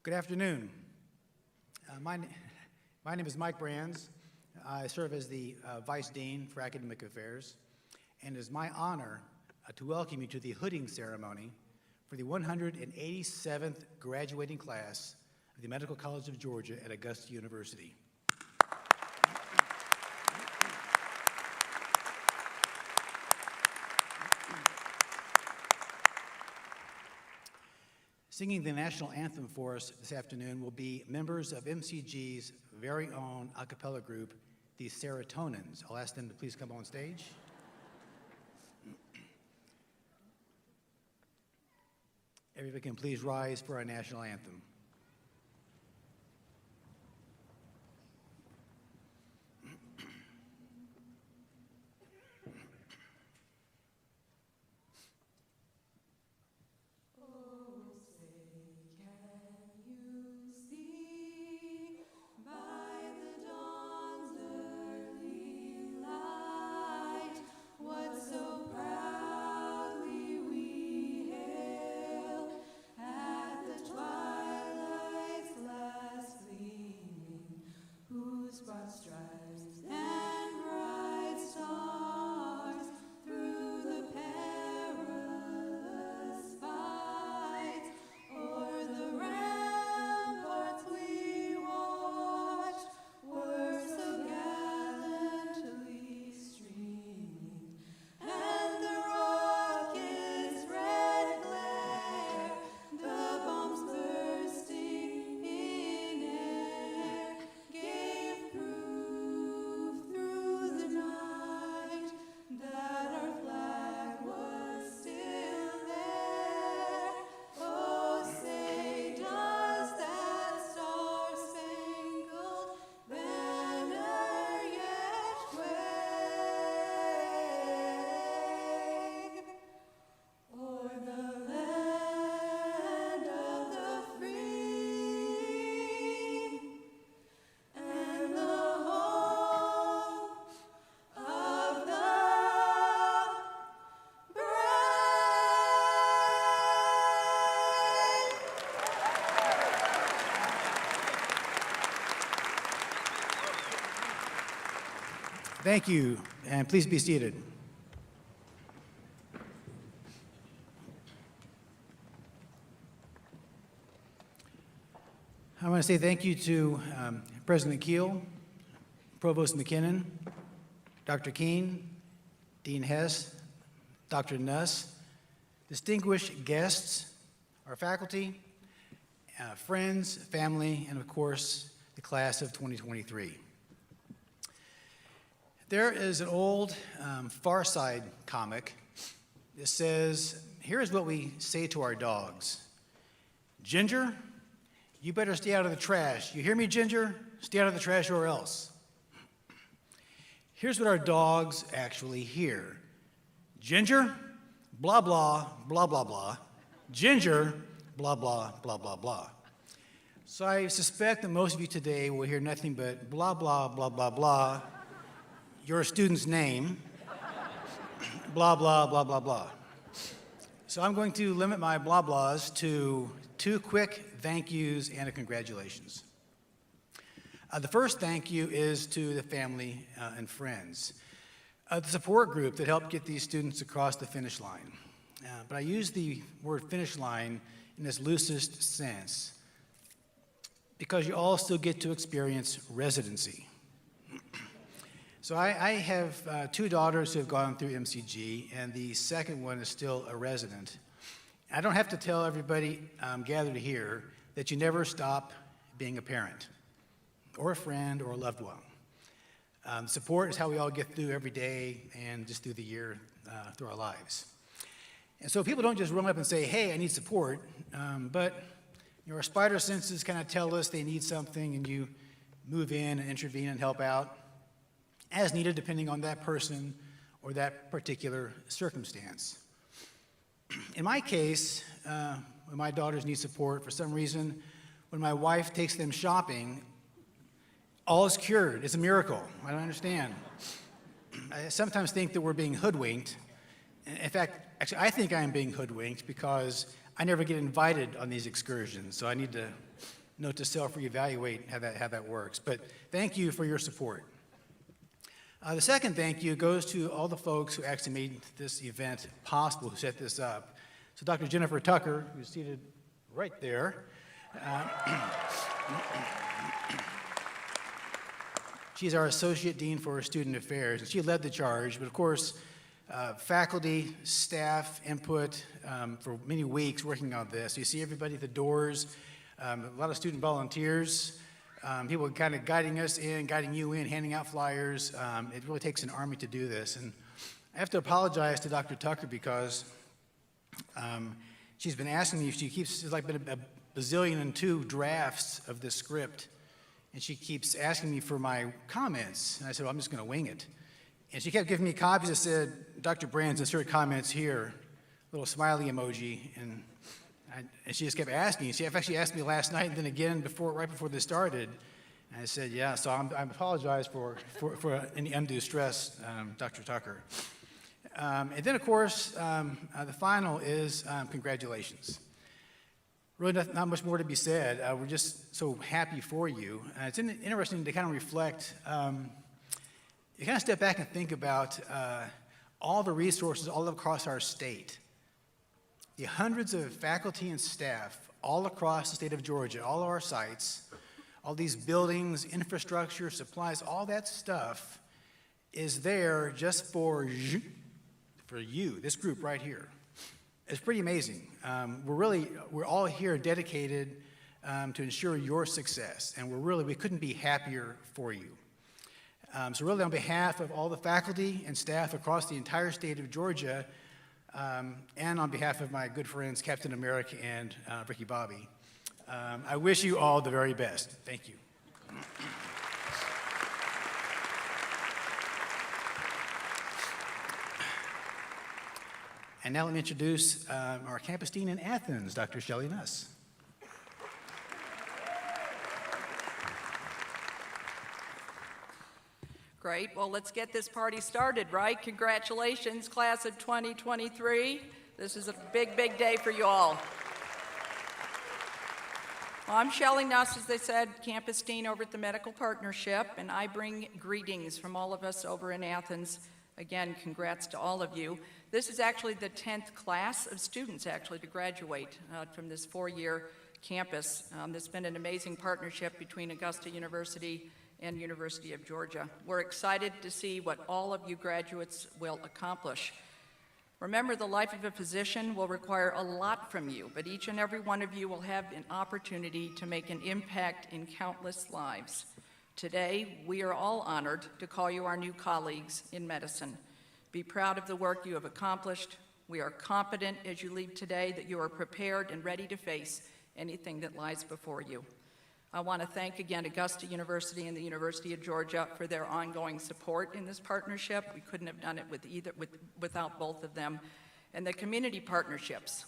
Good afternoon. My name is Mike Brands. I serve as the Vice Dean for Academic Affairs, and it is my honor to welcome you to the Hooding Ceremony for the 187th graduating class of the Medical College of Georgia at Augusta University. Singing the national anthem for us this afternoon will be members of MCG's very own a cappella group, the Serotonins. I'll ask them to please come on stage. Everybody can please rise for our national anthem. Thank you, and please be seated. I want to say thank you to President Keel, Provost McKinnon, Dr. Keene, Dean Hess, Dr. Nuss, distinguished guests, our faculty, friends, family, and of course, the class of 2023. There is an old Far Side comic that says, here's what we say to our dogs. Ginger, you better stay out of the trash. You hear me, Ginger? Stay out of the trash or else. Here's what our dogs actually hear. Ginger, blah, blah, blah, blah, blah. Ginger, blah, blah, blah, blah, blah. So I suspect that most of you today will hear nothing but blah, blah, blah, blah, blah. Your student's name, blah, blah, blah, blah, blah. So I'm going to limit my blah blahs to 2 quick thank yous and a congratulations. The first thank you is to the family and friends, the support group that helped get these students across the finish line. But I use the word finish line in its loosest sense because you all still get to experience residency. So I have 2 daughters who have gone through MCG, and the second one is still a resident. I don't have to tell everybody gathered here that you never stop being a parent, or a friend, or a loved one. Support is how we all get through every day and just through the year, through our lives. And so people don't just run up and say, hey, I need support, but our spider senses kind of tell us they need something, and you move in and intervene and help out as needed, depending on that person or that particular circumstance. In my case, when my daughters need support, for some reason, when my wife takes them shopping, all is cured. It's a miracle. I don't understand. I sometimes think that we're being hoodwinked. In fact, actually, I think I am being hoodwinked because I never get invited on these excursions, so I need to note to self reevaluate how that works. But thank you for your support. The second thank you goes to all the folks who actually made this event possible, who set this up. So Dr. Jennifer Tucker, who's seated right there, she's our Associate Dean for Student Affairs, and she led the charge, but of course, faculty, staff, input for many weeks working on this. You see everybody at the doors, a lot of student volunteers, people kind of guiding us in, guiding you in, handing out flyers. It really takes an army to do this. And I have to apologize to Dr. Tucker because she's been asking me, there's like been a bazillion and two drafts of this script, and she keeps asking me for my comments. And I said, well, I'm just going to wing it. And she kept giving me copies that said, Dr. Brands, insert comments here, little smiley emoji. And she just kept asking. She actually asked me last night and then again right before this started. And I said, yeah, so I apologize for any undue stress, Dr. Tucker. And then, of course, the final is congratulations. Really not much more to be said. We're just so happy for you. It's interesting to kind of reflect, you kind of step back and think about all the resources all across our state. The hundreds of faculty and staff all across the state of Georgia, all of our sites, all these buildings, infrastructure, supplies, all that stuff is there just for you, this group right here. It's pretty amazing. We're all here dedicated to ensure your success, and we couldn't be happier for you. So really on behalf of all the faculty and staff across the entire state of Georgia, and on behalf of my good friends, Captain America and Ricky Bobby, I wish you all the very best. Thank you. And now let me introduce our campus dean in Athens, Dr. Shelley Nuss. Great. Well, let's get this party started, right? Congratulations, class of 2023. This is a big, big day for you all. Well, I'm Shelley Nuss, as they said, campus dean over at the Medical Partnership, and I bring greetings from all of us over in Athens. Again, congrats to all of you. This is actually the 10th class of students, actually, to graduate from this 4-year campus. There's been an amazing partnership between Augusta University and University of Georgia. We're excited to see what all of you graduates will accomplish. Remember, the life of a physician will require a lot from you, but each and every one of you will have an opportunity to make an impact in countless lives. Today, we are all honored to call you our new colleagues in medicine. Be proud of the work you have accomplished. We are confident as you leave today that you are prepared and ready to face anything that lies before you. I want to thank again Augusta University and the University of Georgia for their ongoing support in this partnership. We couldn't have done it without both of them. And the community partnerships,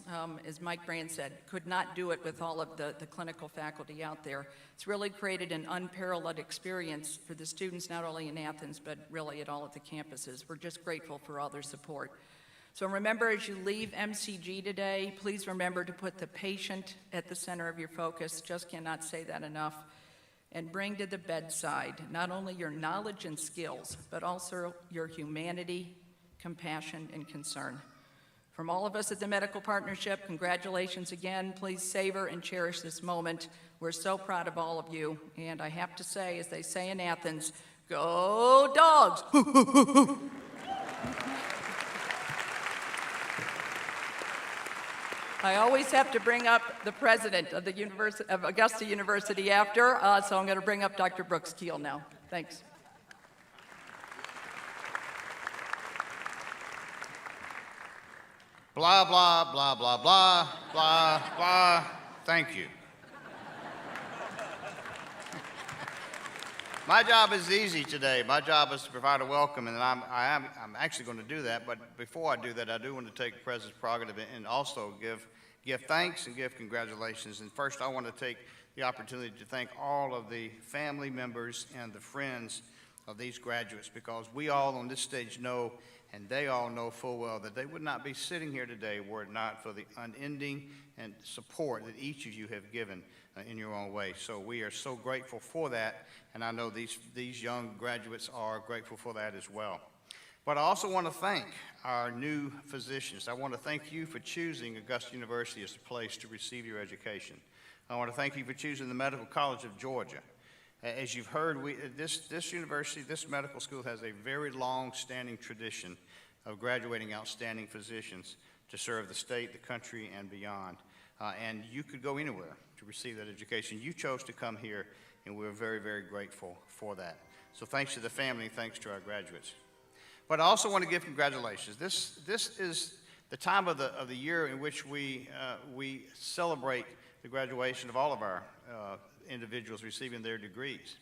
as Mike Brand said, could not do it with all of the clinical faculty out there. It's really created an unparalleled experience for the students, not only in Athens, but really at all of the campuses. We're just grateful for all their support. So remember, as you leave MCG today, please remember to put the patient at the center of your focus. Just cannot say that enough. And bring to the bedside not only your knowledge and skills, but also your humanity, compassion, and concern. From all of us at the Medical Partnership, congratulations again. Please savor and cherish this moment. We're so proud of all of you. And I have to say, as they say in Athens, go dogs! I always have to bring up the president of Augusta University after, so I'm going to bring up Dr. Brooks Keel now. Thanks. Blah, blah, blah, blah, blah, blah, blah. Thank you. My job is easy today. My job is to provide a welcome, and I'm actually going to do that. But before I do that, I do want to take the President's prerogative and also give thanks and give congratulations. And first, I want to take the opportunity to thank all of the family members and the friends of these graduates, because we all on this stage know And they all know full well that they would not be sitting here today were it not for the unending and support that each of you have given in your own way. So we are so grateful for that, and I know these young graduates are grateful for that as well. But I also want to thank our new physicians. I want to thank you for choosing Augusta University as a place to receive your education. I want to thank you for choosing the Medical College of Georgia. As you've heard, this university, this medical school has a very long-standing tradition of graduating outstanding physicians to serve the state, the country, and beyond. And you could go anywhere to receive that education. You chose to come here, and we're very, very grateful for that. So thanks to the family, thanks to our graduates. But I also want to give congratulations. This is the time of the year in which we celebrate the graduation of all of our individuals receiving their degrees.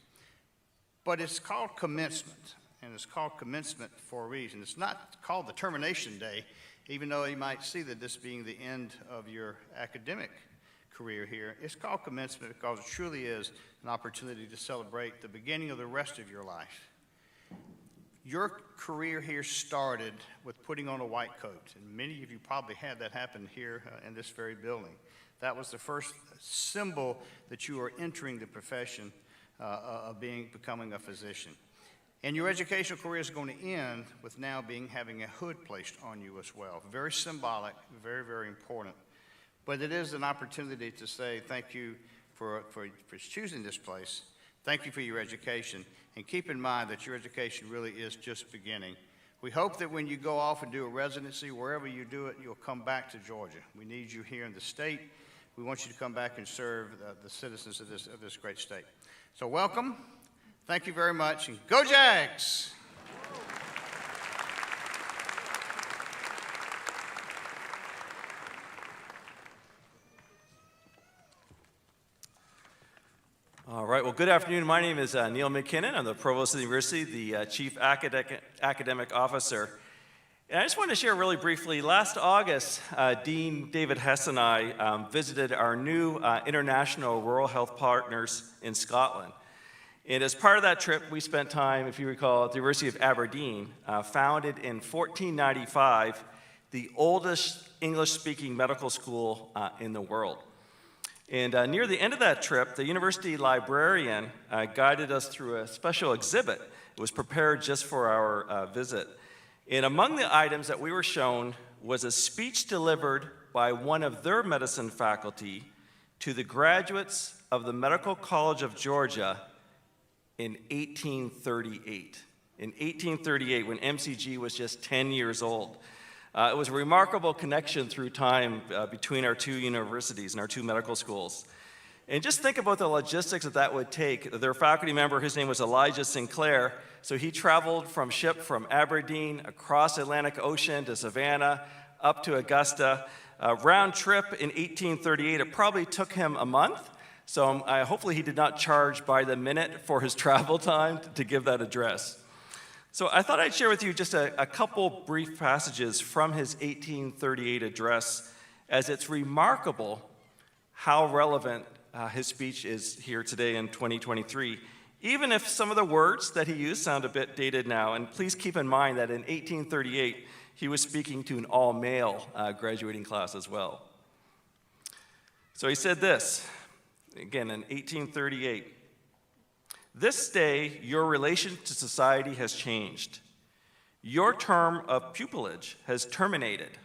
But it's called commencement, and it's called commencement for a reason. It's not called the termination day, even though you might see that this being the end of your academic career here. It's called commencement because it truly is an opportunity to celebrate the beginning of the rest of your life. Your career here started with putting on a white coat, and many of you probably had that happen here in this very building. That was the first symbol that you are entering the profession of becoming a physician. And your educational career is going to end with now having a hood placed on you as well. Very symbolic, very, very important. But it is an opportunity to say thank you for choosing this place. Thank you for your education. And keep in mind that your education really is just beginning. We hope that when you go off and do a residency, wherever you do it, you'll come back to Georgia. We need you here in the state. We want you to come back and serve the citizens of this great state. So welcome. Thank you very much, and go Jags! All right, well, good afternoon. My name is Neil McKinnon. I'm the Provost of the University, the Chief Academic Officer. And I just wanted to share really briefly, last August, Dean David Hess and I visited our new international rural health partners in Scotland. And as part of that trip, we spent time, if you recall, at the University of Aberdeen, founded in 1495, the oldest English-speaking medical school in the world. And near the end of that trip, the university librarian guided us through a special exhibit. It was prepared just for our visit. And among the items that we were shown was a speech delivered by one of their medicine faculty to the graduates of the Medical College of Georgia in 1838. In 1838, when MCG was just 10 years old. It was a remarkable connection through time between our two universities and our two medical schools. And just think about the logistics that would take. Their faculty member, his name was Elijah Sinclair, so he traveled from Aberdeen across the Atlantic Ocean to Savannah, up to Augusta. Round trip in 1838, it probably took him a month, so hopefully he did not charge by the minute for his travel time to give that address. So I thought I'd share with you just a couple brief passages from his 1838 address, as it's remarkable how relevant his speech is here today in 2023, even if some of the words that he used sound a bit dated now. And please keep in mind that in 1838, he was speaking to an all-male graduating class as well. So he said this, again in 1838, "This day, your relation to society has changed. Your term of pupillage has terminated.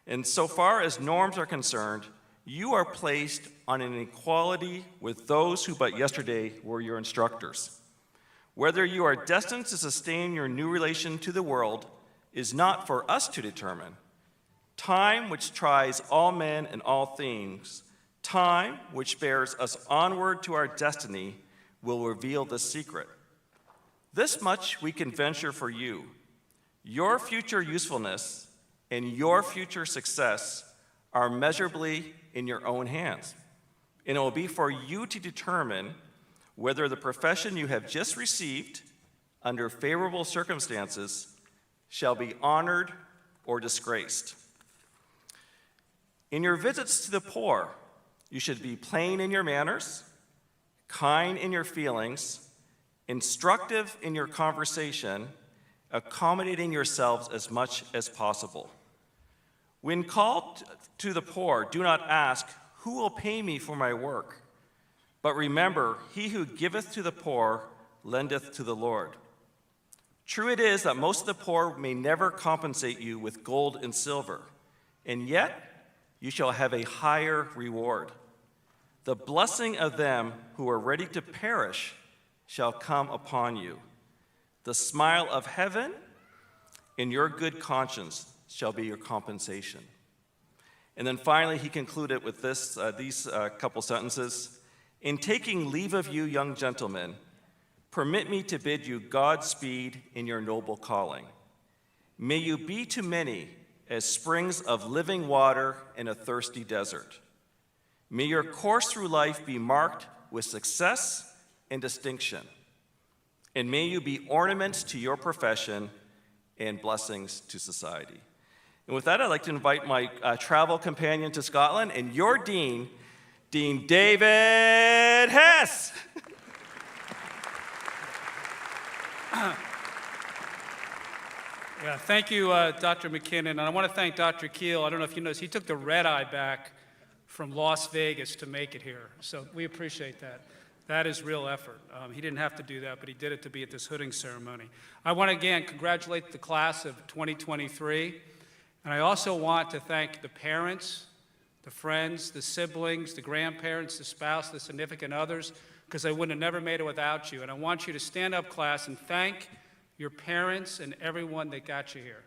And so far as norms are concerned, you are placed on an equality with those who but yesterday were your instructors. Whether you are destined to sustain your new relation to the world is not for us to determine. Time which tries all men and all things, time which bears us onward to our destiny, will reveal the secret. This much we can venture for you. Your future usefulness and your future success are measurably in your own hands, and it will be for you to determine whether the profession you have just received under favorable circumstances shall be honored or disgraced. In your visits to the poor, you should be plain in your manners, kind in your feelings, instructive in your conversation, accommodating yourselves as much as possible. When called to the poor, do not ask, who will pay me for my work? But remember, he who giveth to the poor lendeth to the Lord. True it is that most of the poor may never compensate you with gold and silver, and yet you shall have a higher reward. The blessing of them who are ready to perish shall come upon you. The smile of heaven and your good conscience shall be your compensation. And then finally, he concluded with these couple sentences. In taking leave of you, young gentlemen, permit me to bid you Godspeed in your noble calling. May you be to many as springs of living water in a thirsty desert. May your course through life be marked with success and distinction. And may you be ornaments to your profession and blessings to society. And with that, I'd like to invite my travel companion to Scotland and your dean, Dean David Hess. Yeah, thank you, Dr. McKinnon. And I want to thank Dr. Keel. I don't know if you noticed, he took the red eye back from Las Vegas to make it here. So we appreciate that. That is real effort. He didn't have to do that, but he did it to be at this hooding ceremony. I want to again congratulate the class of 2023. And I also want to thank the parents, the friends, the siblings, the grandparents, the spouse, the significant others, because I would have never made it without you. And I want you to stand up, class, and thank your parents and everyone that got you here.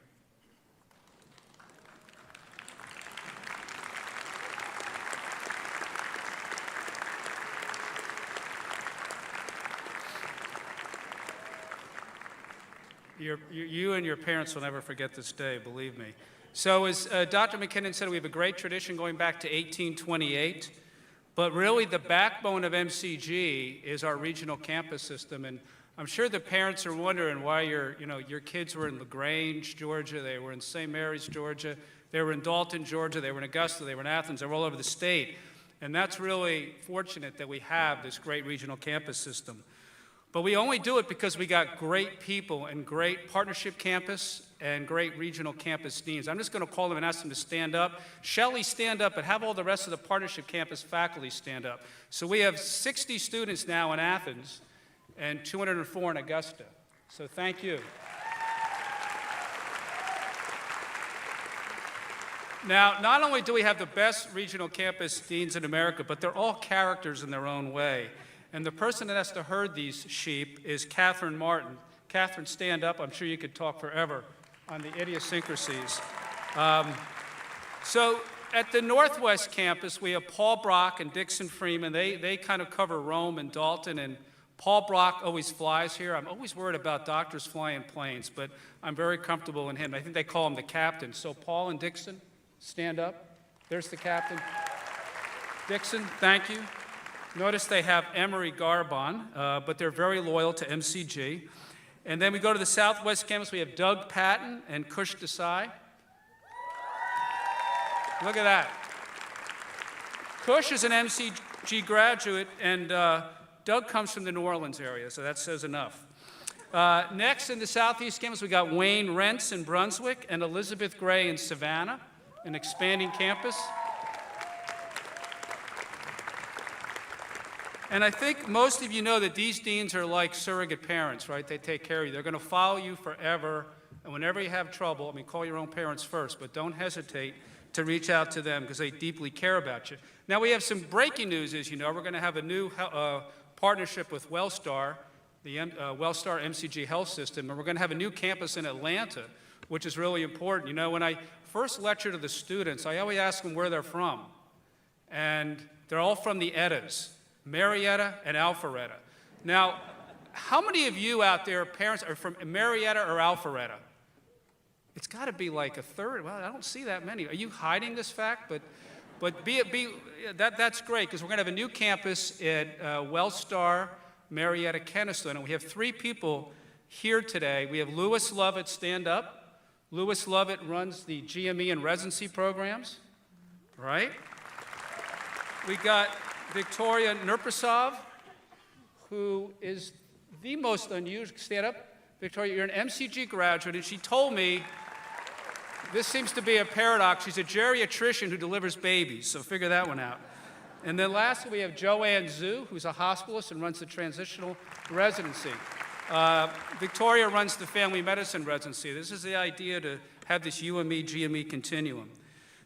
You and your parents will never forget this day, believe me. So as Dr. McKinnon said, we have a great tradition going back to 1828, but really the backbone of MCG is our regional campus system. And I'm sure the parents are wondering why your kids were in LaGrange, Georgia, they were in St. Mary's, Georgia, they were in Dalton, Georgia, they were in Augusta, they were in Athens, they were all over the state. And that's really fortunate that we have this great regional campus system. But we only do it because we got great people and great partnership campus and great regional campus deans. I'm just going to call them and ask them to stand up. Shelley, stand up, and have all the rest of the partnership campus faculty stand up. So we have 60 students now in Athens and 204 in Augusta. So thank you. Now, not only do we have the best regional campus deans in America, but they're all characters in their own way. And the person that has to herd these sheep is Catherine Martin. Catherine, stand up. I'm sure you could talk forever on the idiosyncrasies. So at the Northwest campus, we have Paul Brock and Dixon Freeman. They kind of cover Rome and Dalton, and Paul Brock always flies here. I'm always worried about doctors flying planes, but I'm very comfortable in him. I think they call him the captain. So Paul and Dixon, stand up. There's the captain. Dixon, thank you. Notice they have Emery Garbon, but they're very loyal to MCG. And then we go to the Southwest campus. We have Doug Patton and Kush Desai. Look at that. Kush is an MCG graduate, and Doug comes from the New Orleans area, so that says enough. Next in the Southeast campus, we got Wayne Rentz in Brunswick and Elizabeth Gray in Savannah, an expanding campus. And I think most of you know that these deans are like surrogate parents, right? They take care of you. They're going to follow you forever. And whenever you have trouble, call your own parents first, but don't hesitate to reach out to them because they deeply care about you. Now, we have some breaking news, as you know. We're going to have a new partnership with Wellstar, the Wellstar MCG Health System, and we're going to have a new campus in Atlanta, which is really important. You know, when I first lecture to the students, I always ask them where they're from. And they're all from the Eddas. Marietta and Alpharetta. Now, how many of you out there, parents, are from Marietta or Alpharetta? It's got to be like a third. Well, I don't see that many. Are you hiding this fact? But that's great because we're going to have a new campus at Wellstar, Marietta, Kennesaw. And we have 3 people here today. We have Louis Lovett, stand up. Louis Lovett runs the GME and residency programs, right? We got Victoria Nurprasov, who is the most unusual, stand up, Victoria, you're an MCG graduate, and she told me, this seems to be a paradox, she's a geriatrician who delivers babies, so figure that one out. And then lastly, we have Joanne Zhu, who's a hospitalist and runs the transitional residency. Victoria runs the family medicine residency. This is the idea to have this you and me, GME continuum.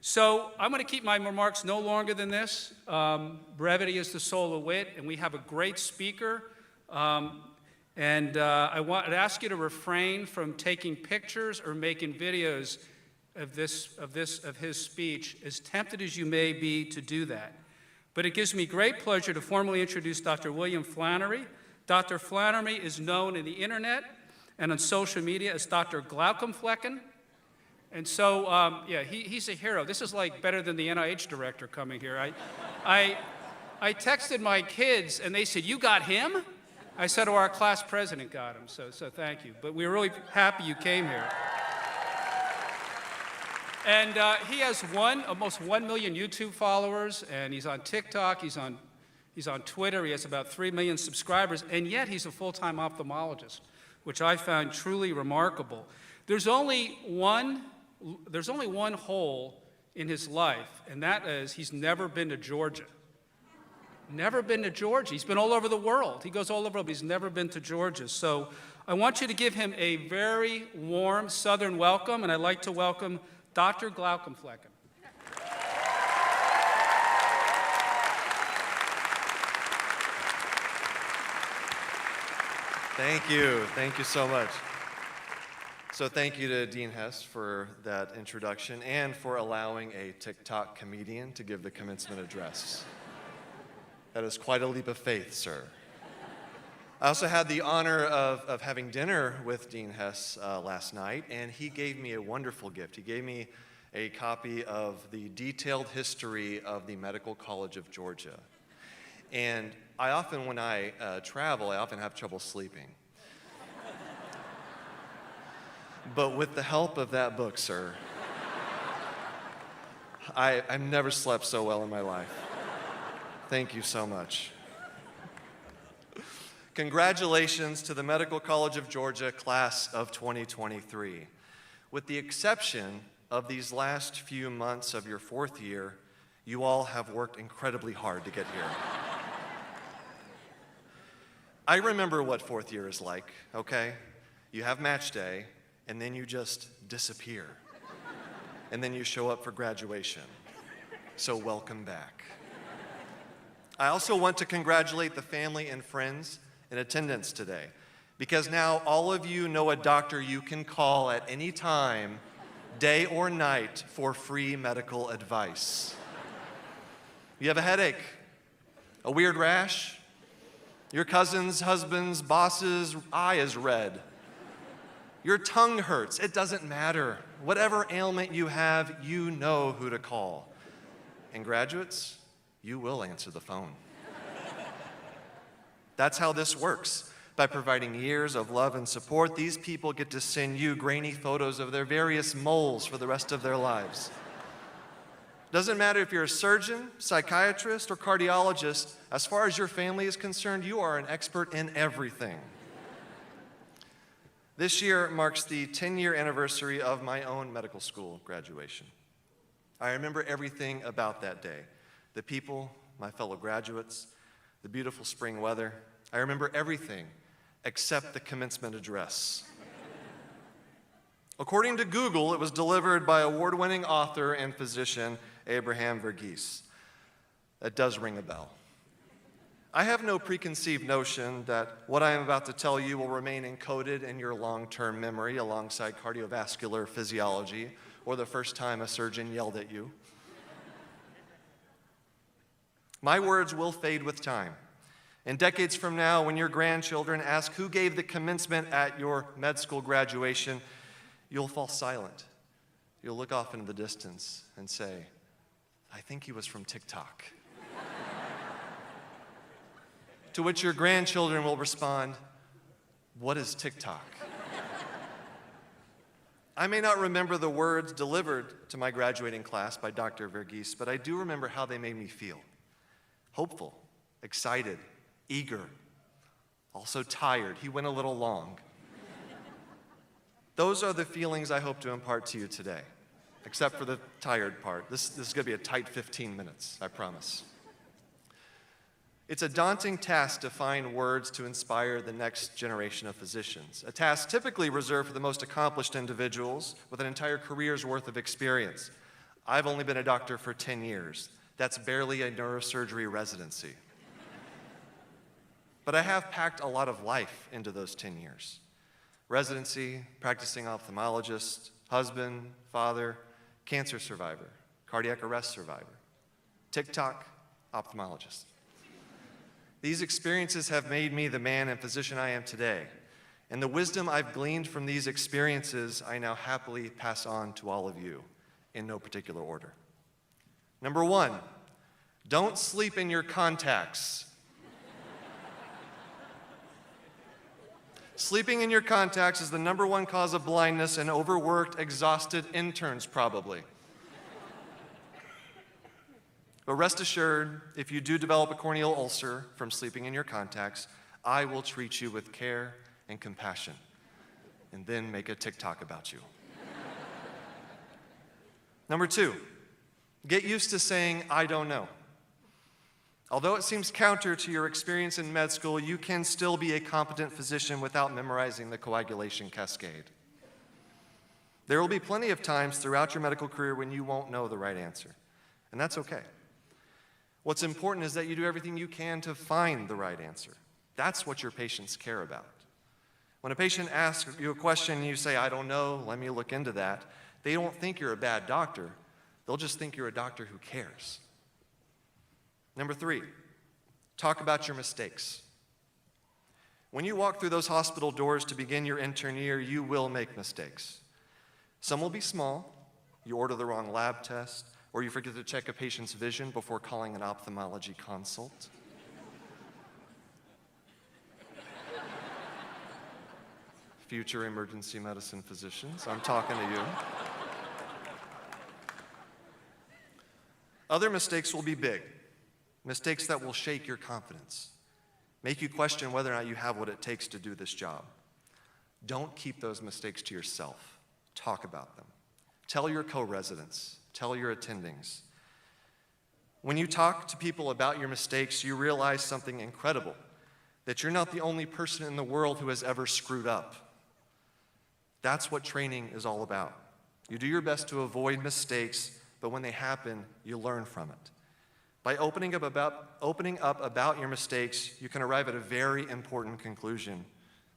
So I'm going to keep my remarks no longer than this. Brevity is the soul of wit, and we have a great speaker. I'd ask you to refrain from taking pictures or making videos of his speech, as tempted as you may be to do that. But it gives me great pleasure to formally introduce Dr. William Flannery. Dr. Flannery is known in the internet and on social media as Dr. Glaucomflecken. And so, he's a hero. This is like better than the NIH director coming here. I texted my kids, and they said, "You got him?" I said, "Oh, our class president got him." So thank you. But we're really happy you came here. And he has almost 1 million YouTube followers, and he's on TikTok, he's on Twitter, he has about 3 million subscribers, and yet he's a full-time ophthalmologist, which I found truly remarkable. There's only one hole in his life, and that is he's never been to Georgia. Never been to Georgia. He's been all over the world. He goes all over the world, but he's never been to Georgia. So I want you to give him a very warm Southern welcome, and I'd like to welcome Dr. Glaucomflecken. Thank you. Thank you so much. So thank you to Dean Hess for that introduction and for allowing a TikTok comedian to give the commencement address. That is quite a leap of faith, sir. I also had the honor of having dinner with Dean Hess last night, and he gave me a wonderful gift. He gave me a copy of the detailed history of the Medical College of Georgia. And I often, when I travel, I often have trouble sleeping. But with the help of that book, sir, I've never slept so well in my life. Thank you so much. Congratulations to the Medical College of Georgia class of 2023. With the exception of these last few months of your fourth year, you all have worked incredibly hard to get here. I remember what fourth year is like, okay? You have match day, and then you just disappear. And then you show up for graduation. So welcome back. I also want to congratulate the family and friends in attendance today, because now all of you know a doctor you can call at any time, day or night, for free medical advice. You have a headache, a weird rash, your cousin's husband's boss's eye is red, your tongue hurts, it doesn't matter. Whatever ailment you have, you know who to call. And graduates, you will answer the phone. That's how this works. By providing years of love and support, these people get to send you grainy photos of their various moles for the rest of their lives. Doesn't matter if you're a surgeon, psychiatrist, or cardiologist, as far as your family is concerned, you are an expert in everything. This year marks the 10-year anniversary of my own medical school graduation. I remember everything about that day. The people, my fellow graduates, the beautiful spring weather. I remember everything except the commencement address. According to Google, it was delivered by award-winning author and physician Abraham Verghese. That does ring a bell. I have no preconceived notion that what I am about to tell you will remain encoded in your long-term memory alongside cardiovascular physiology or the first time a surgeon yelled at you. My words will fade with time. And decades from now, when your grandchildren ask who gave the commencement at your med school graduation, you'll fall silent. You'll look off into the distance and say, "I think he was from TikTok." To which your grandchildren will respond, "What is TikTok?" I may not remember the words delivered to my graduating class by Dr. Verghese, but I do remember how they made me feel. Hopeful, excited, eager, also tired. He went a little long. Those are the feelings I hope to impart to you today, except for the tired part. This is going to be a tight 15 minutes, I promise. It's a daunting task to find words to inspire the next generation of physicians, a task typically reserved for the most accomplished individuals with an entire career's worth of experience. I've only been a doctor for 10 years. That's barely a neurosurgery residency. But I have packed a lot of life into those 10 years. Residency, practicing ophthalmologist, husband, father, cancer survivor, cardiac arrest survivor, TikTok, ophthalmologist. These experiences have made me the man and physician I am today, and the wisdom I've gleaned from these experiences I now happily pass on to all of you, in no particular order. Number one, don't sleep in your contacts. Sleeping in your contacts is the number one cause of blindness in overworked, exhausted interns, probably. But rest assured, if you do develop a corneal ulcer from sleeping in your contacts, I will treat you with care and compassion, and then make a TikTok about you. Number two, get used to saying, I don't know. Although it seems counter to your experience in med school, you can still be a competent physician without memorizing the coagulation cascade. There will be plenty of times throughout your medical career when you won't know the right answer, and that's okay. What's important is that you do everything you can to find the right answer. That's what your patients care about. When a patient asks you a question and you say, I don't know, let me look into that, they don't think you're a bad doctor. They'll just think you're a doctor who cares. Number three, talk about your mistakes. When you walk through those hospital doors to begin your intern year, you will make mistakes. Some will be small. You order the wrong lab test, or you forget to check a patient's vision before calling an ophthalmology consult. Future emergency medicine physicians, I'm talking to you. Other mistakes will be big, mistakes that will shake your confidence, make you question whether or not you have what it takes to do this job. Don't keep those mistakes to yourself. Talk about them. Tell your co-residents. Tell your attendings. When you talk to people about your mistakes, you realize something incredible, that you're not the only person in the world who has ever screwed up. That's what training is all about. You do your best to avoid mistakes, but when they happen, you learn from it. By opening up about your mistakes, you can arrive at a very important conclusion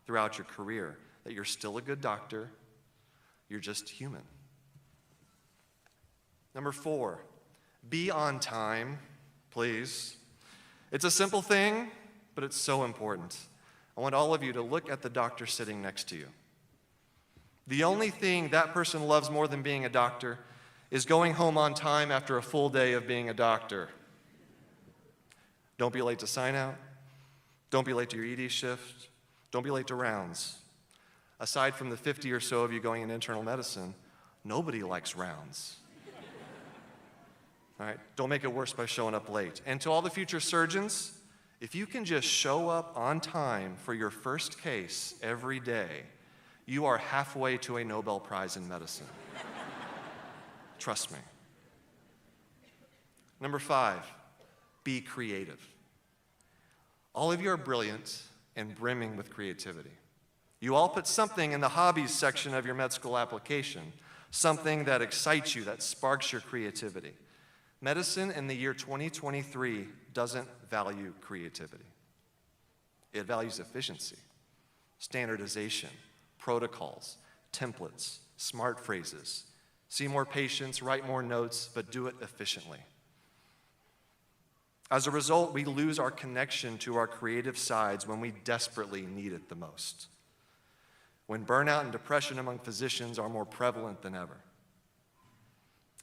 throughout your career, that you're still a good doctor, you're just human. Number four, be on time, please. It's a simple thing, but it's so important. I want all of you to look at the doctor sitting next to you. The only thing that person loves more than being a doctor is going home on time after a full day of being a doctor. Don't be late to sign out. Don't be late to your ED shift. Don't be late to rounds. Aside from the 50 or so of you going into internal medicine, nobody likes rounds. All right, don't make it worse by showing up late. And to all the future surgeons, if you can just show up on time for your first case every day, you are halfway to a Nobel Prize in medicine. Trust me. Number five, be creative. All of you are brilliant and brimming with creativity. You all put something in the hobbies section of your med school application, something that excites you, that sparks your creativity. Medicine in the year 2023 doesn't value creativity. It values efficiency, standardization, protocols, templates, smart phrases. See more patients, write more notes, but do it efficiently. As a result, we lose our connection to our creative sides when we desperately need it the most, when burnout and depression among physicians are more prevalent than ever.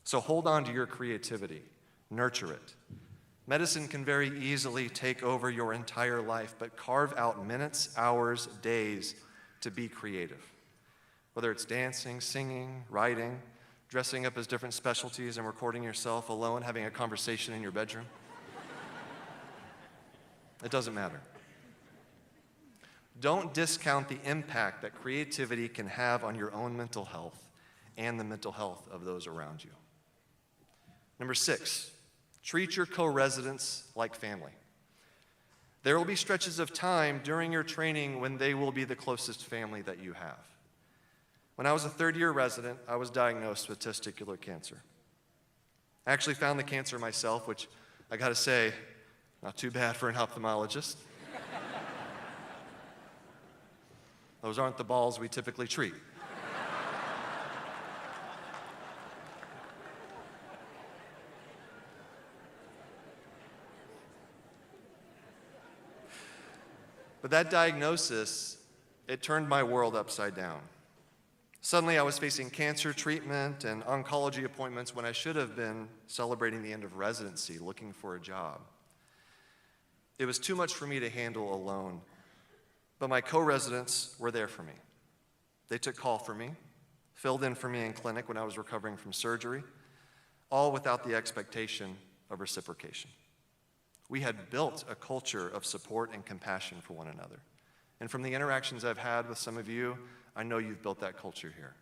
So hold on to your creativity, nurture it. Medicine can very easily take over your entire life, but carve out minutes, hours, days to be creative. Whether it's dancing, singing, writing, dressing up as different specialties and recording yourself alone, having a conversation in your bedroom. It doesn't matter. Don't discount the impact that creativity can have on your own mental health and the mental health of those around you. Number 6, treat your co-residents like family. There will be stretches of time during your training when they will be the closest family that you have. When I was a third-year resident, I was diagnosed with testicular cancer. I actually found the cancer myself, which I gotta say, not too bad for an ophthalmologist. Those aren't the balls we typically treat. But that diagnosis, it turned my world upside down. Suddenly I was facing cancer treatment and oncology appointments when I should have been celebrating the end of residency, looking for a job. It was too much for me to handle alone, but my co-residents were there for me. They took call for me, filled in for me in clinic when I was recovering from surgery, all without the expectation of reciprocation. We had built a culture of support and compassion for one another. And from the interactions I've had with some of you, I know you've built that culture here.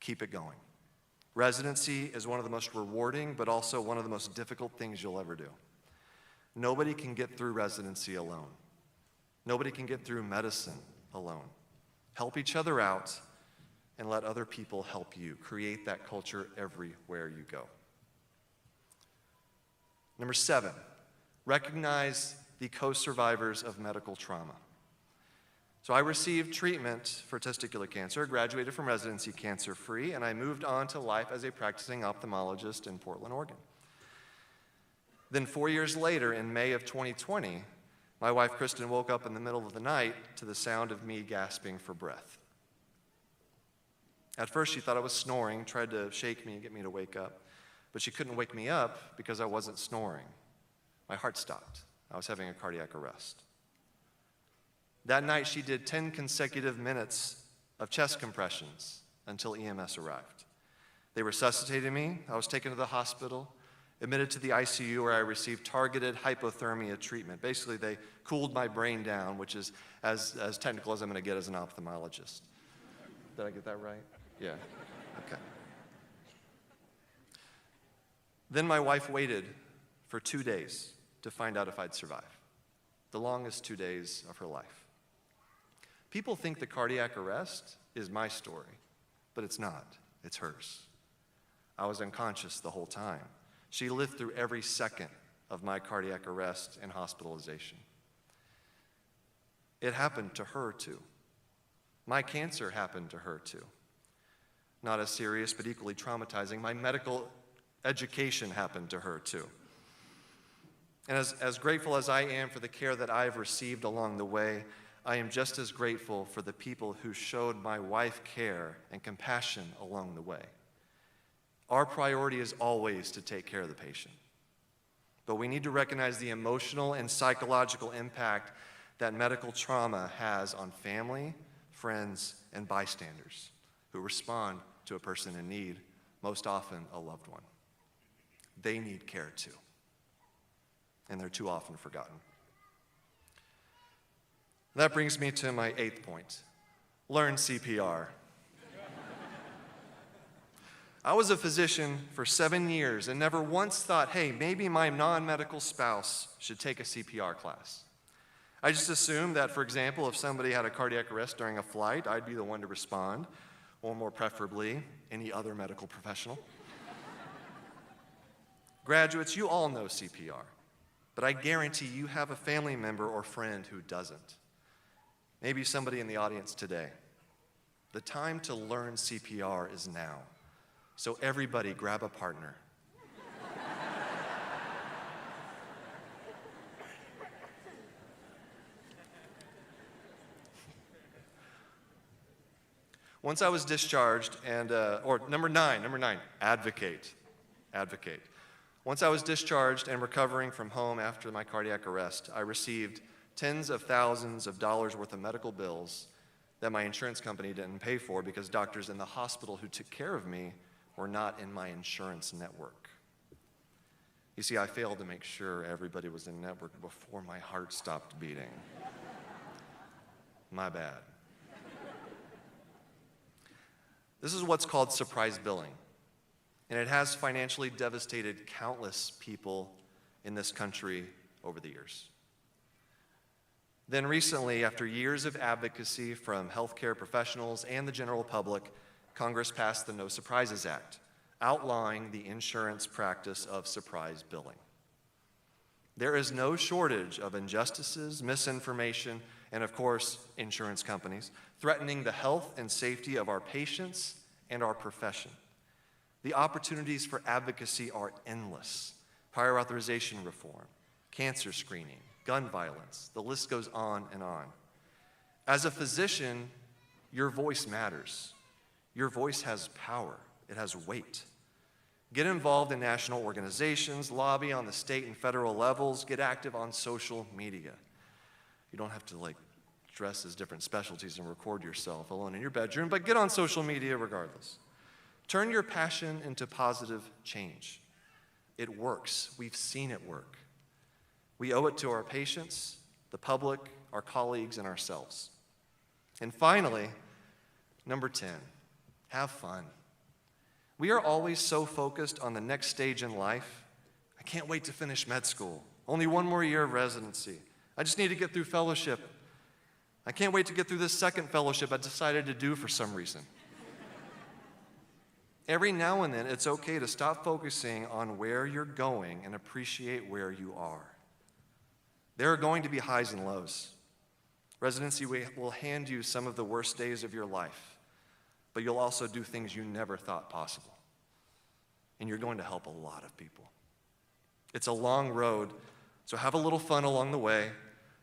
Keep it going. Residency is one of the most rewarding, but also one of the most difficult things you'll ever do. Nobody can get through residency alone. Nobody can get through medicine alone. Help each other out and let other people help you. Create that culture everywhere you go. Number 7, recognize the co-survivors of medical trauma. So I received treatment for testicular cancer, graduated from residency cancer-free, and I moved on to life as a practicing ophthalmologist in Portland, Oregon. Then 4 years later, in May of 2020, my wife Kristen woke up in the middle of the night to the sound of me gasping for breath. At first she thought I was snoring, tried to shake me and get me to wake up. But she couldn't wake me up because I wasn't snoring. My heart stopped. I was having a cardiac arrest. That night, she did 10 consecutive minutes of chest compressions until EMS arrived. They resuscitated me. I was taken to the hospital, admitted to the ICU where I received targeted hypothermia treatment. Basically, they cooled my brain down, which is as technical as I'm going to get as an ophthalmologist. Did I get that right? Yeah. Okay. Then my wife waited for 2 days to find out if I'd survive. The longest 2 days of her life. People think the cardiac arrest is my story, but it's not. It's hers. I was unconscious the whole time. She lived through every second of my cardiac arrest and hospitalization. It happened to her too. My cancer happened to her too. Not as serious, but equally traumatizing. My medical education happened to her too. And as grateful as I am for the care that I've received along the way, I am just as grateful for the people who showed my wife care and compassion along the way. Our priority is always to take care of the patient. But we need to recognize the emotional and psychological impact that medical trauma has on family, friends, and bystanders who respond to a person in need, most often a loved one. They need care too, and they're too often forgotten. That brings me to my 8th point. Learn CPR. I was a physician for 7 years and never once thought, hey, maybe my non-medical spouse should take a CPR class. I just assumed that, for example, if somebody had a cardiac arrest during a flight, I'd be the one to respond, or more preferably, any other medical professional. Graduates, you all know CPR, but I guarantee you have a family member or friend who doesn't. Maybe somebody in the audience today. The time to learn CPR is now. So everybody grab a partner. Once I was discharged and, number nine, advocate. Once I was discharged and recovering from home after my cardiac arrest, I received tens of thousands of dollars worth of medical bills that my insurance company didn't pay for because doctors in the hospital who took care of me were not in my insurance network. You see, I failed to make sure everybody was in network before my heart stopped beating. My bad. This is what's called surprise billing, and it has financially devastated countless people in this country over the years. Then recently, after years of advocacy from healthcare professionals and the general public, Congress passed the No Surprises Act, outlawing the insurance practice of surprise billing. There is no shortage of injustices, misinformation, and of course, insurance companies threatening the health and safety of our patients and our profession. The opportunities for advocacy are endless. Prior authorization reform, cancer screening, gun violence, the list goes on and on. As a physician, your voice matters. Your voice has power, it has weight. Get involved in national organizations, lobby on the state and federal levels, get active on social media. You don't have to dress as different specialties and record yourself alone in your bedroom, but get on social media regardless. Turn your passion into positive change. It works. We've seen it work. We owe it to our patients, the public, our colleagues, and ourselves. And finally, number 10, have fun. We are always so focused on the next stage in life. I can't wait to finish med school. Only one more year of residency. I just need to get through fellowship. I can't wait to get through this second fellowship I decided to do for some reason. Every now and then, it's okay to stop focusing on where you're going and appreciate where you are. There are going to be highs and lows. Residency will hand you some of the worst days of your life, but you'll also do things you never thought possible. And you're going to help a lot of people. It's a long road, so have a little fun along the way,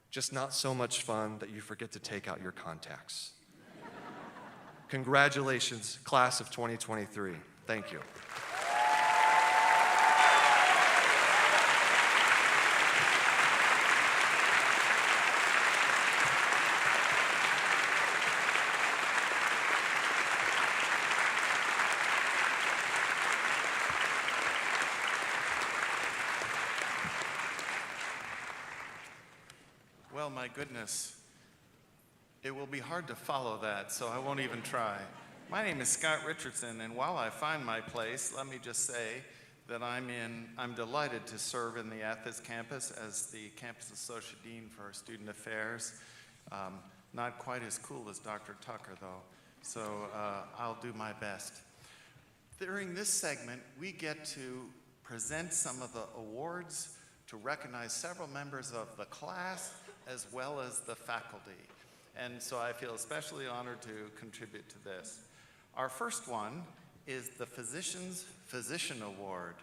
just not so much fun that you forget to take out your contacts. Congratulations, class of 2023. Thank you. Well, my goodness, it will be hard to follow that, so I won't even try. My name is Scott Richardson, and while I find my place, let me just say that I'm delighted to serve in the Athens campus as the campus associate dean for student affairs. Not quite as cool as Dr. Tucker, though, so I'll do my best. During this segment, we get to present some of the awards to recognize several members of the class as well as the faculty. And so I feel especially honored to contribute to this. Our first one is the Physician's Physician Award.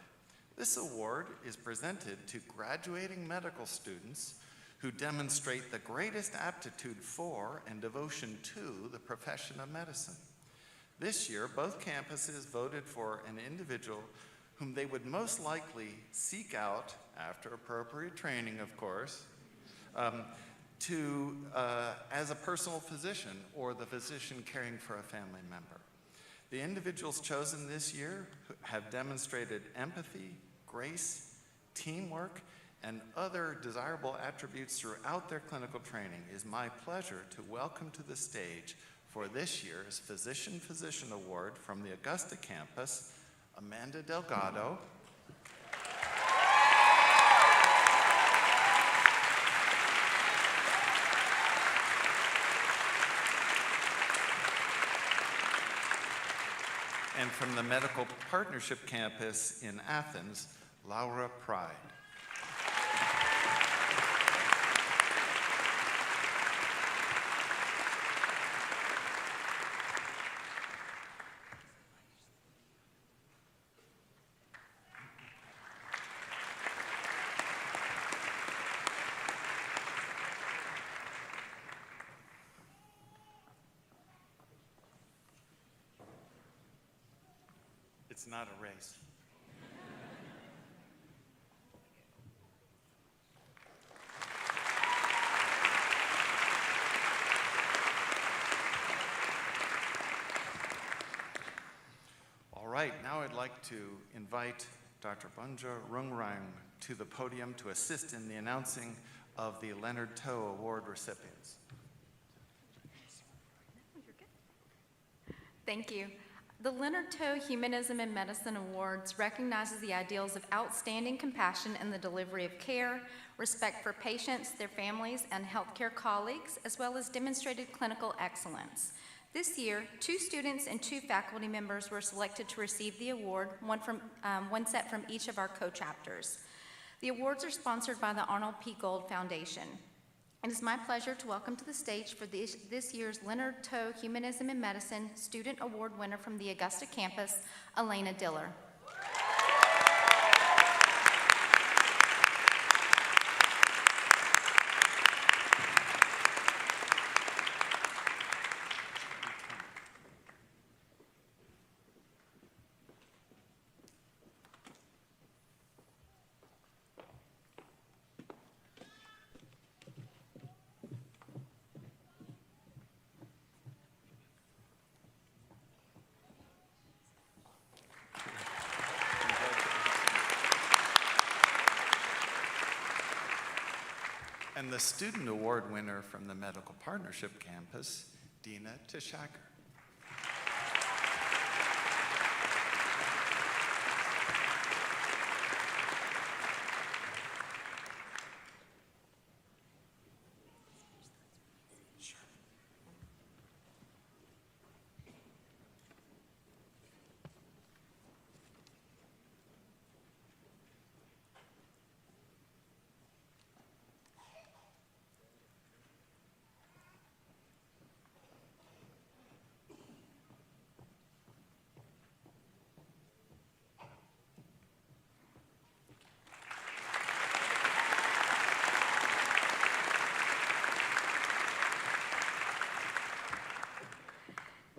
This award is presented to graduating medical students who demonstrate the greatest aptitude for and devotion to the profession of medicine. This year, both campuses voted for an individual whom they would most likely seek out, after appropriate training, of course, as a personal physician or the physician caring for a family member. The individuals chosen this year have demonstrated empathy, grace, teamwork, and other desirable attributes throughout their clinical training. It is my pleasure to welcome to the stage for this year's Physician Award from the Augusta campus, Amanda Delgado, and from the Medical Partnership campus in Athens, Laura Pride. It's not a race. All right, now I'd like to invite Dr. Bunja Rungrang to the podium to assist in the announcing of the Leonard Toe Award recipients. Thank you. The Leonard Toe Humanism in Medicine Awards recognizes the ideals of outstanding compassion in the delivery of care, respect for patients, their families, and healthcare colleagues, as well as demonstrated clinical excellence. This year, 2 students and 2 faculty members were selected to receive the award, one set from each of our co-chapters. The awards are sponsored by the Arnold P. Gold Foundation. It is my pleasure to welcome to the stage for this year's Leonard Toe Humanism in Medicine Student Award winner from the Augusta campus, Elena Diller. And the Student Award winner from the Medical Partnership Campus, Dina Tishaker.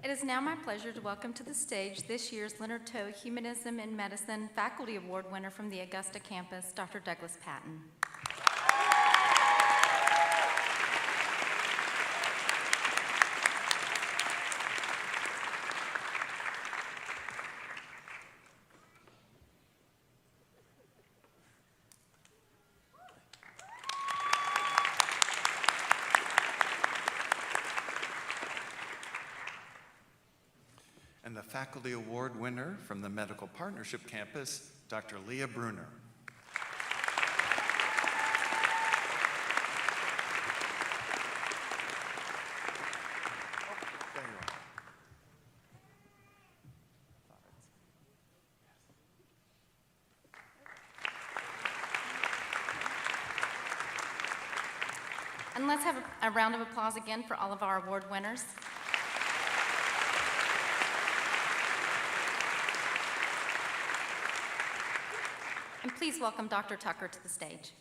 It is now my pleasure to welcome to the stage this year's Leonard Toe Humanism in Medicine Faculty Award winner from the Augusta campus, Dr. Douglas Patton. And the Faculty Award winner from the Medical Partnership Campus, Dr. Leah Bruner. There you are. And let's have a round of applause again for all of our award winners. And please welcome Dr. Tucker to the stage.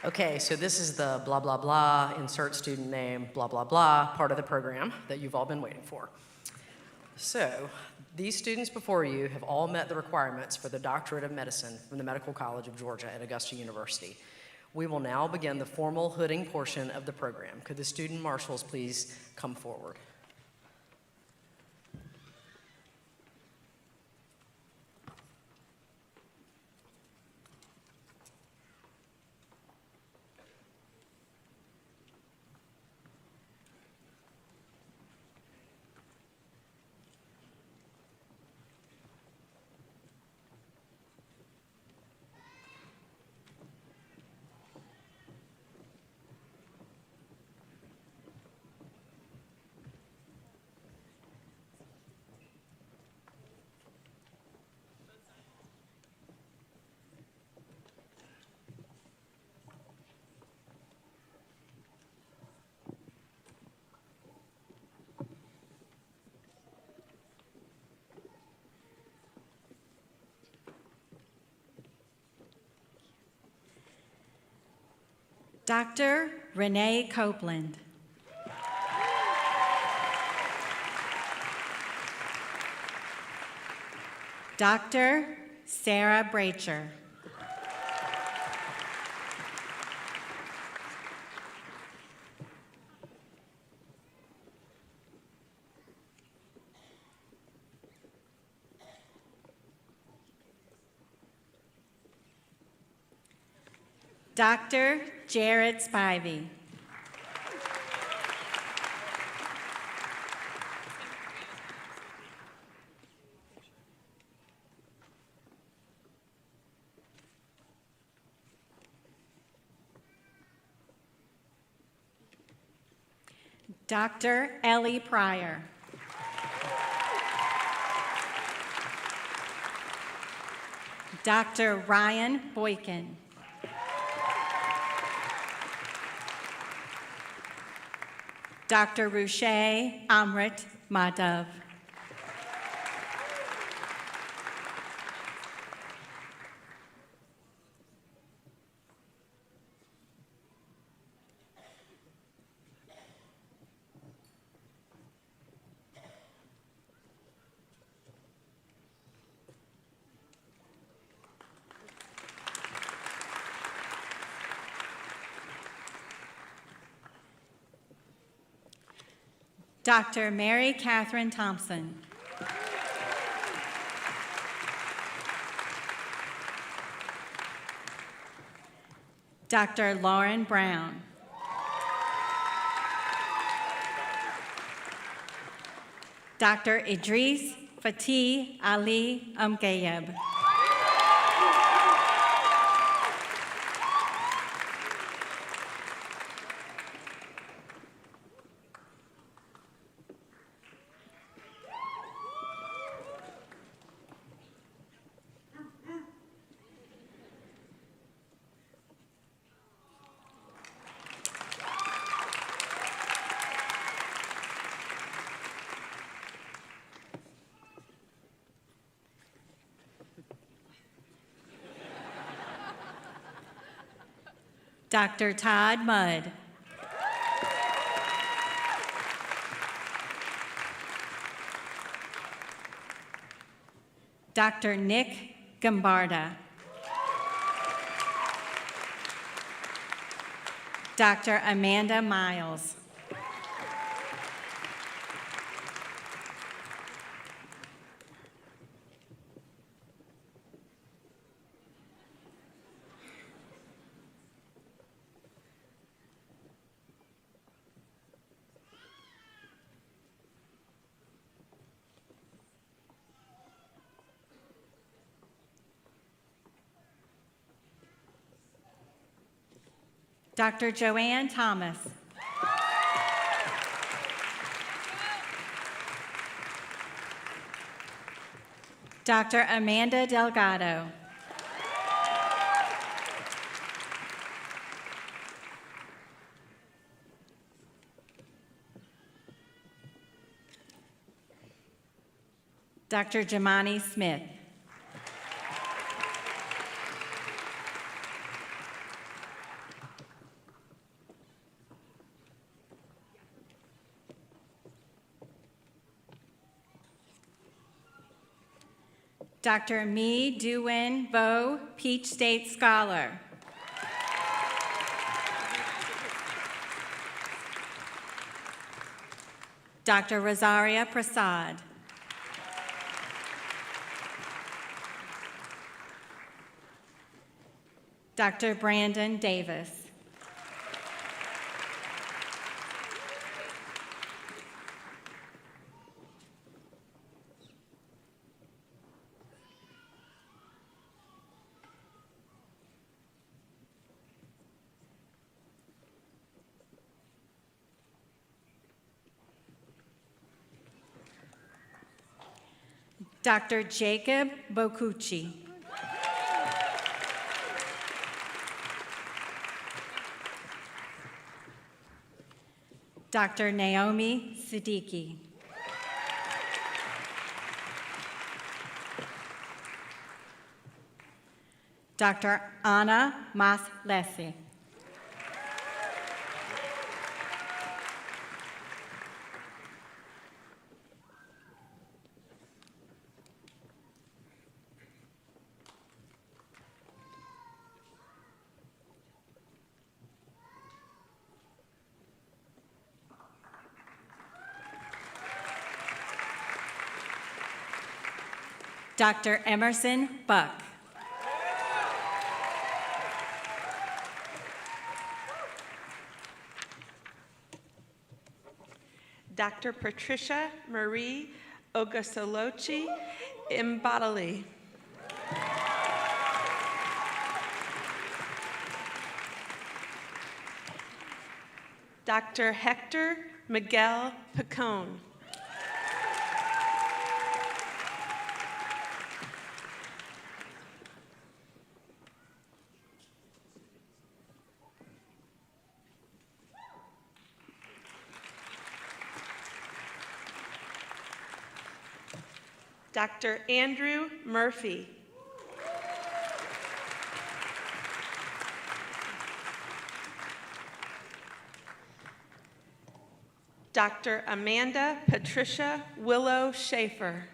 Okay, so this is the blah, blah, blah, insert student name, blah, blah, blah, part of the program that you've all been waiting for. So, these students before you have all met the requirements for the Doctorate of Medicine from the Medical College of Georgia at Augusta University. We will now begin the formal hooding portion of the program. Could the student marshals please come forward? Dr. Renee Copeland. Dr. Sarah Bracher. Dr. Jared Spivey. Dr. Ellie Pryor. Dr. Ryan Boykin. Dr. Rushay Amrit Madhav. Dr. Mary Catherine Thompson. Dr. Lauren Brown. Dr. Idris Fatih Ali Umgayeb. Dr. Todd Mudd. Dr. Nick Gambarda. Dr. Amanda Miles. Dr. Joanne Thomas. Dr. Amanda Delgado. Dr. Jamani Smith. Dr. Mi Duwen Vo, Peach State Scholar. Dr. Rosaria Prasad. Dr. Brandon Davis. Dr. Jacob Bokuchi. Dr. Naomi Siddiqui. Dr. Anna Maslesi. Dr. Emerson Buck. Dr. Patricia Marie Ogasolochi Imbadali. Dr. Hector Miguel Picone. Dr. Andrew Murphy. Dr. Amanda Patricia Willow Schaefer.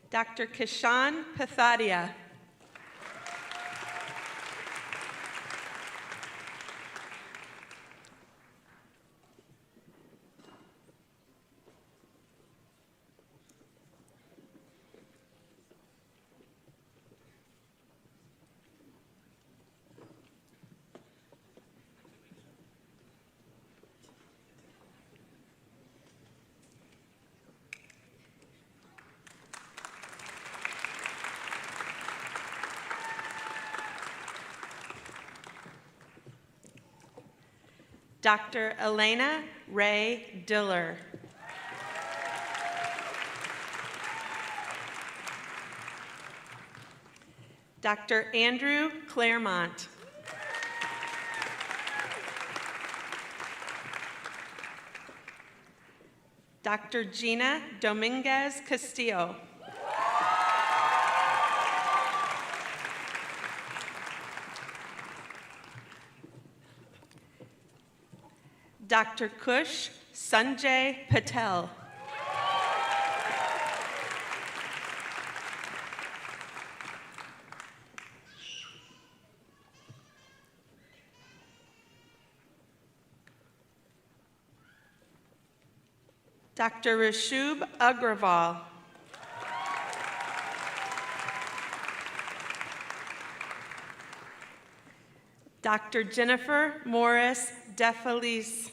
Dr. Kishan Pathadia. Dr. Elena Ray Diller. Dr. Andrew Claremont. Dr. Gina Dominguez Castillo. Dr. Kush Sanjay Patel. Dr. Rashub Agrawal. Dr. Jennifer Morris DeFelice.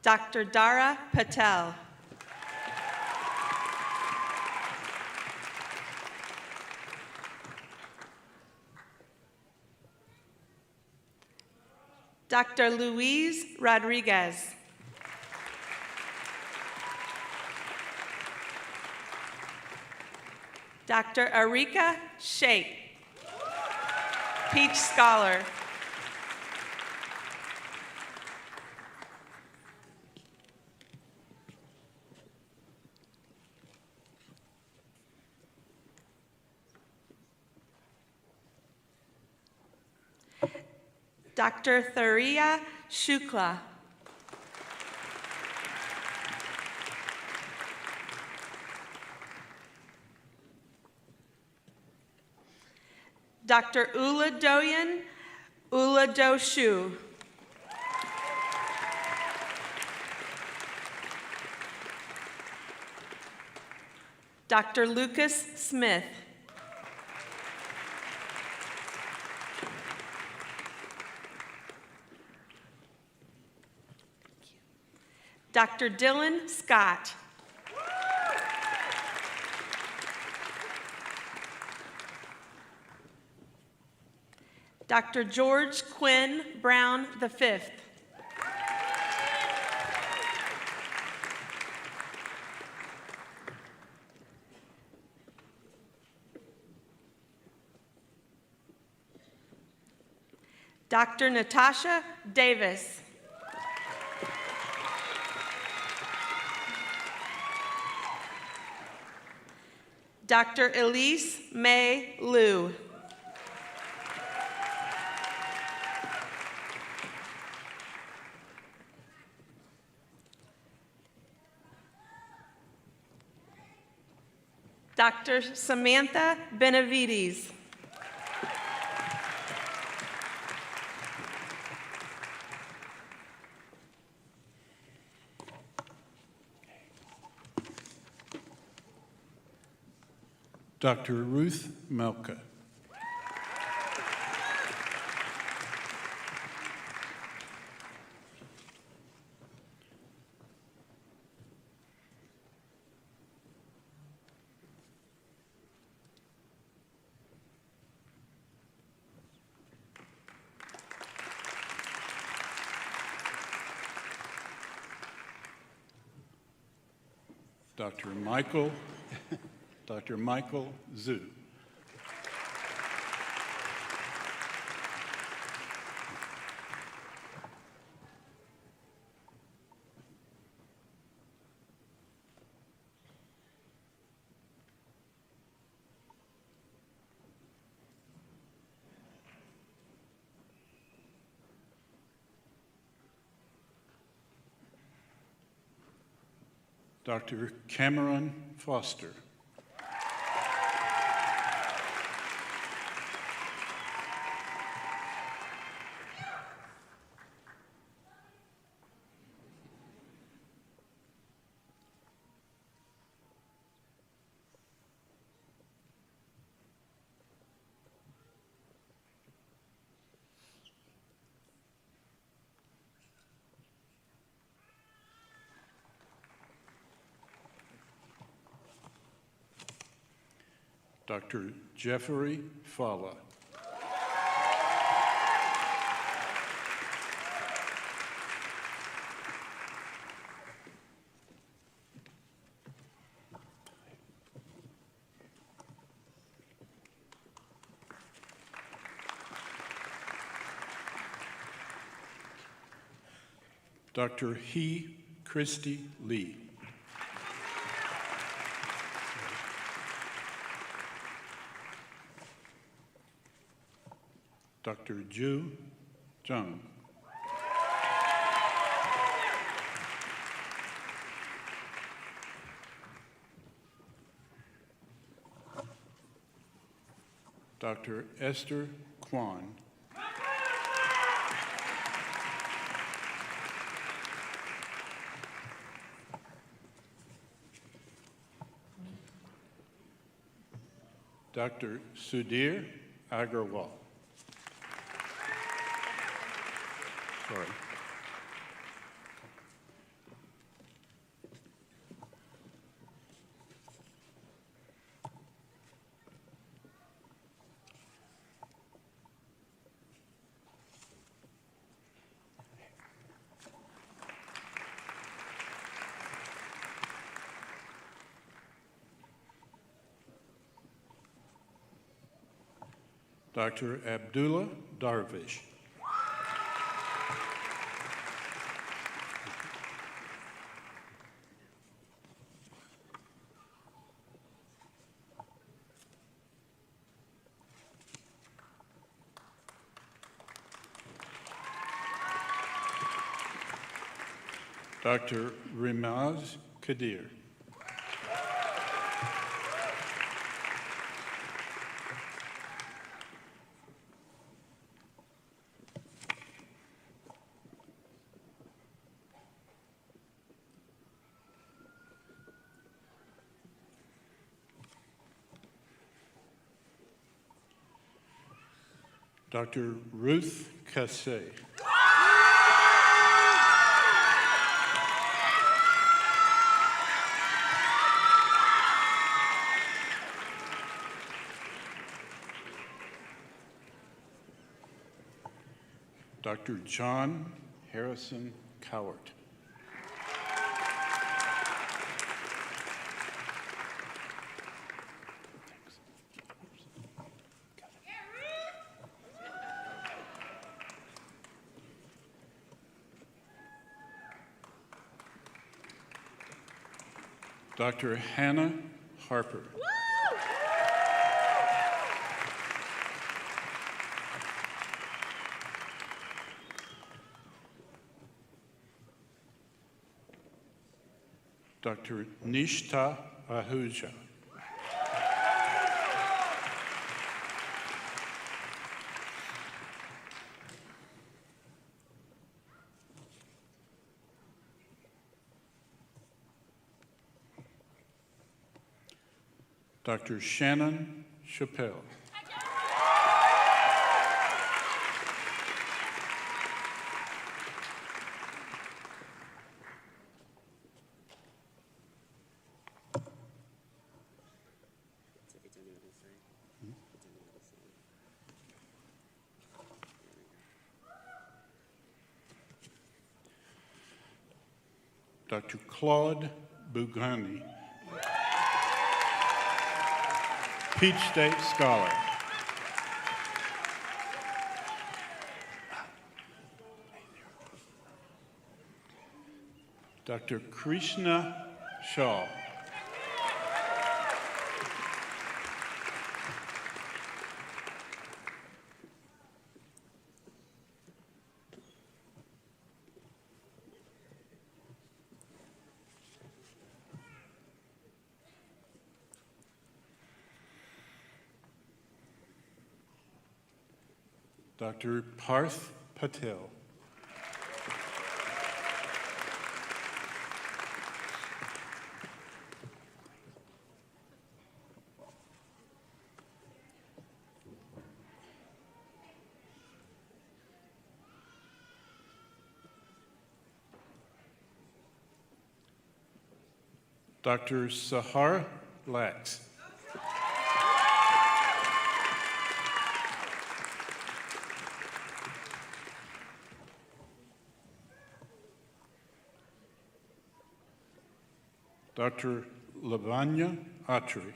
Dr. Dara Patel. Dr. Louise Rodriguez. Dr. Arika Sheikh, Peach Scholar. Dr. Thariya Shukla. Dr. Uladoyan Uladoshu. Dr. Lucas Smith. Dr. Dylan Scott. Dr. George Quinn Brown V. Dr. Natasha Davis. Dr. Elise May Liu. Dr. Samantha Benavides. Dr. Ruth Melka. Dr. Michael Zhu. Dr. Cameron Foster. Dr. Jeffrey Fala. Dr. He Christy Lee. Dr. Ju Zhang. Dr. Esther Kwan. Dr. Sudhir Agarwal. Sorry. Dr. Abdullah Darvish. Dr. Rimaz Kadir. Dr. Ruth Cassay. Dr. John Harrison Cowart. Dr. Hannah Harper. Dr. Nishta Ahuja. Dr. Shannon Chappelle. Dr. Claude Bougani Peach State Scholar. Dr. Krishna Shaw. Dr. Parth Patel. Dr. Sahar Lax. Dr. Lavanya Atri.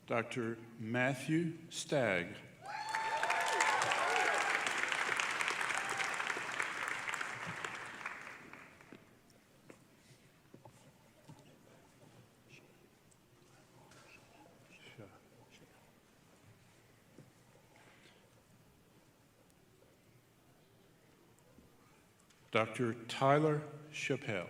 Dr. Matthew Stagg. Dr. Tyler Chappelle.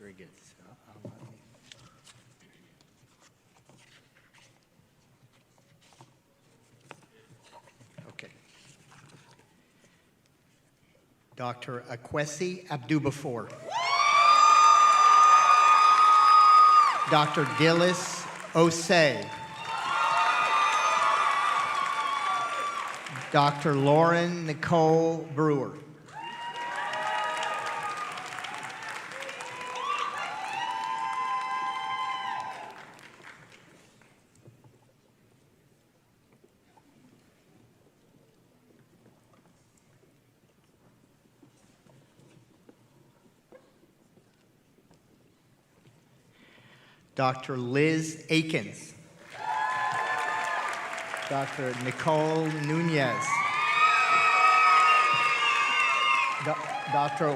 Very good. Okay. Dr. Akwesi Abdubafor. Dr. Gillis Osei. Dr. Lauren Nicole Brewer. Dr. Liz Akins. Dr. Nicole Nunez. Dr.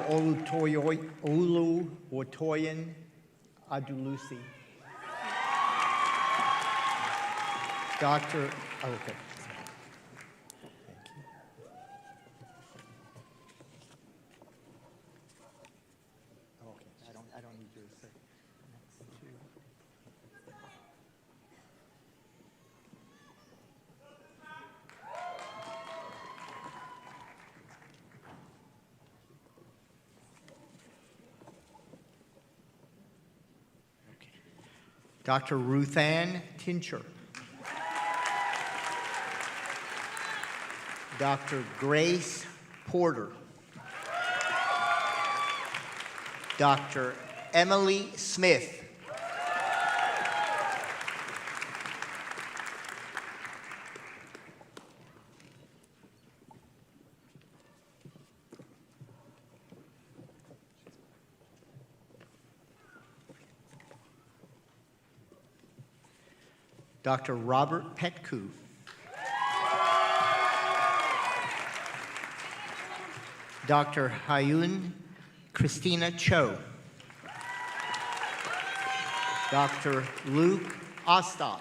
Oluwatoyin Adulusi. Dr. Oh, okay. I don't need yours. Dr. Ruthann Tincher. Dr. Grace Porter. Dr. Emily Smith. Dr. Robert Petku. Dr. Hyun Christina Cho. Dr. Luke Ostock.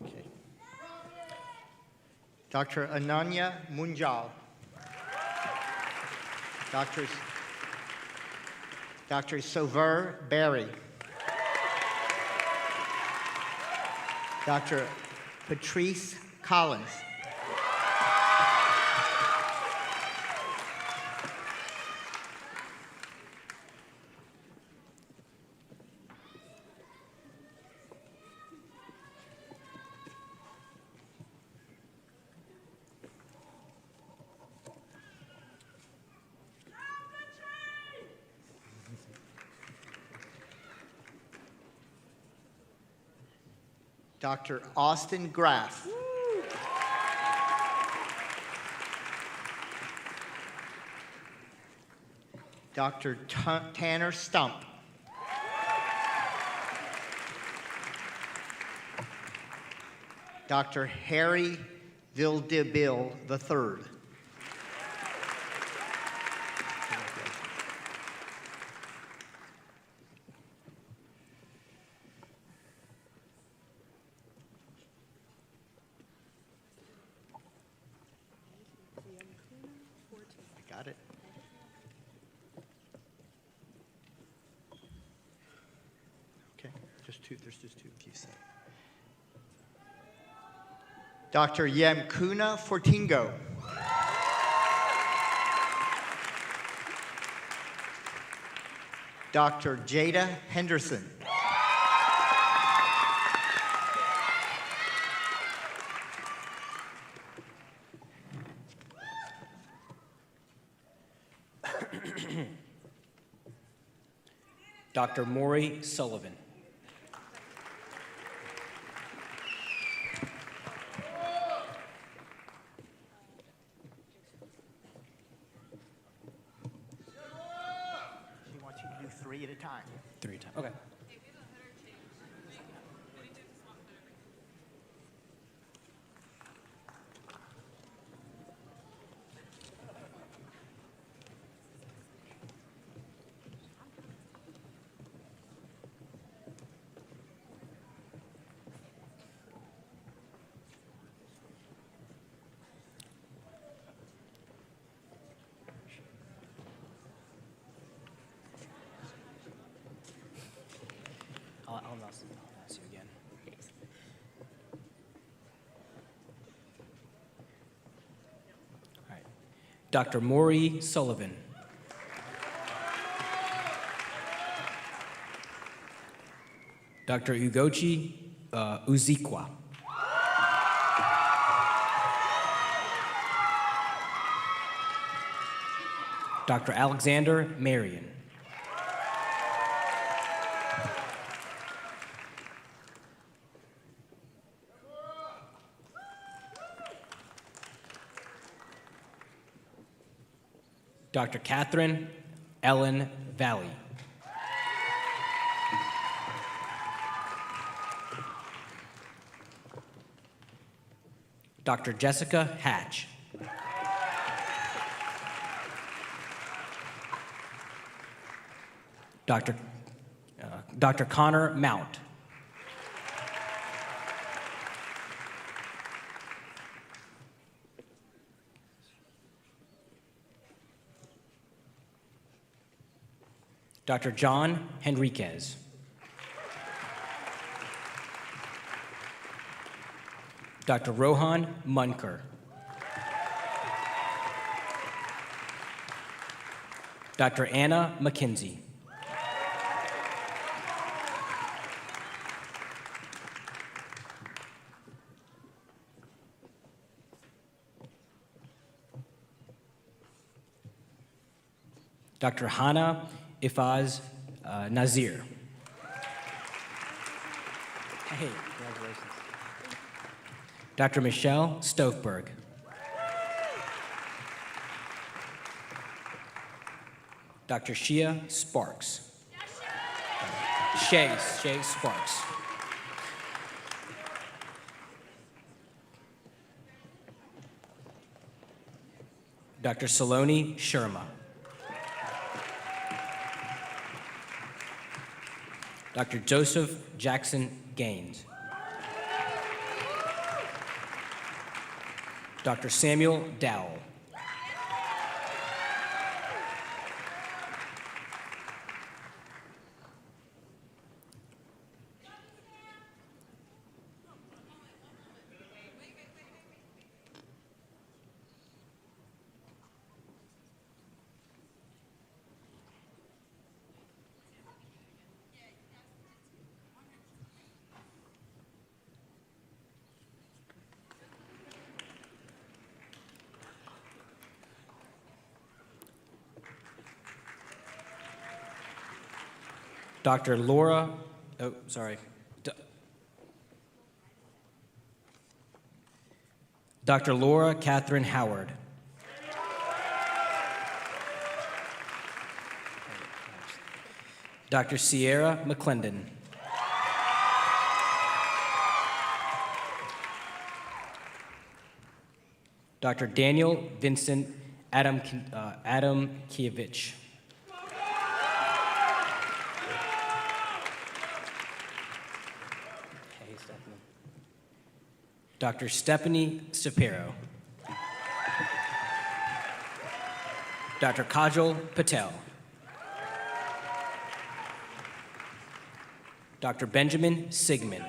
Okay. Dr. Ananya Munjal. Dr. Sover Berry. Dr. Patrice Collins. Dr. Austin Graff. Dr. Tanner Stump. Dr. Harry Vildebill III. I got it. Okay, just two. There's just two. If you say. Dr. Yamkuna Fortingo. Dr. Jada Henderson. Dr. Maury Sullivan. She wants you to do three at a time. 3 times. Okay. I'll ask you again. All right. Dr. Maury Sullivan. Dr. Ugochi Uzikwa. Dr. Alexander Marion. Dr. Catherine Ellen Valley. Dr. Jessica Hatch. Dr. Connor Mount. Dr. John Henriquez. Dr. Rohan Munker. Dr. Anna McKenzie. Dr. Hana Ifaz Nazir. Hey, congratulations. Dr. Michelle Stokeberg. Dr. Shea Sparks. Shay Sparks. Dr. Saloni Sharma. Dr. Joseph Jackson Gaines. Dr. Samuel Dowell. Dr. Laura, Dr. Laura Catherine Howard. Dr. Sierra McClendon. Dr. Daniel Vincent Adamkiewicz. Dr. Stephanie Sapiro. Dr. Kajal Patel. Dr. Benjamin Sigmund.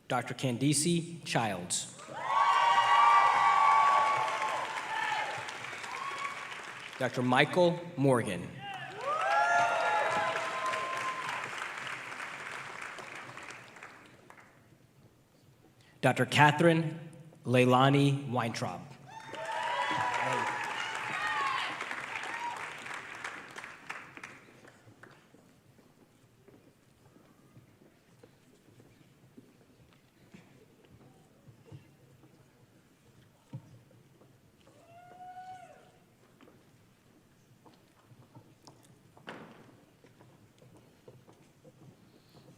Dr. Candice Childs. Dr. Michael Morgan. Dr. Catherine Leilani Weintraub.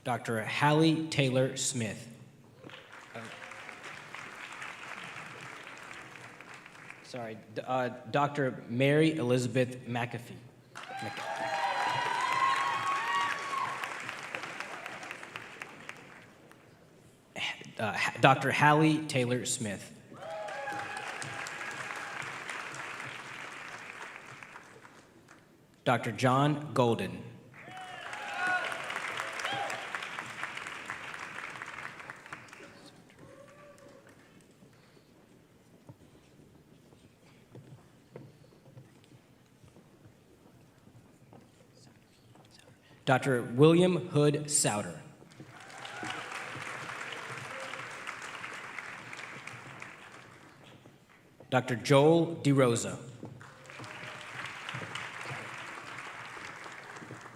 Dr. Hallie Taylor Smith. Dr. Mary Elizabeth McAfee. Dr. Hallie Taylor Smith. Dr. John Golden. Dr. William Hood Souter. Dr. Joel DeRosa.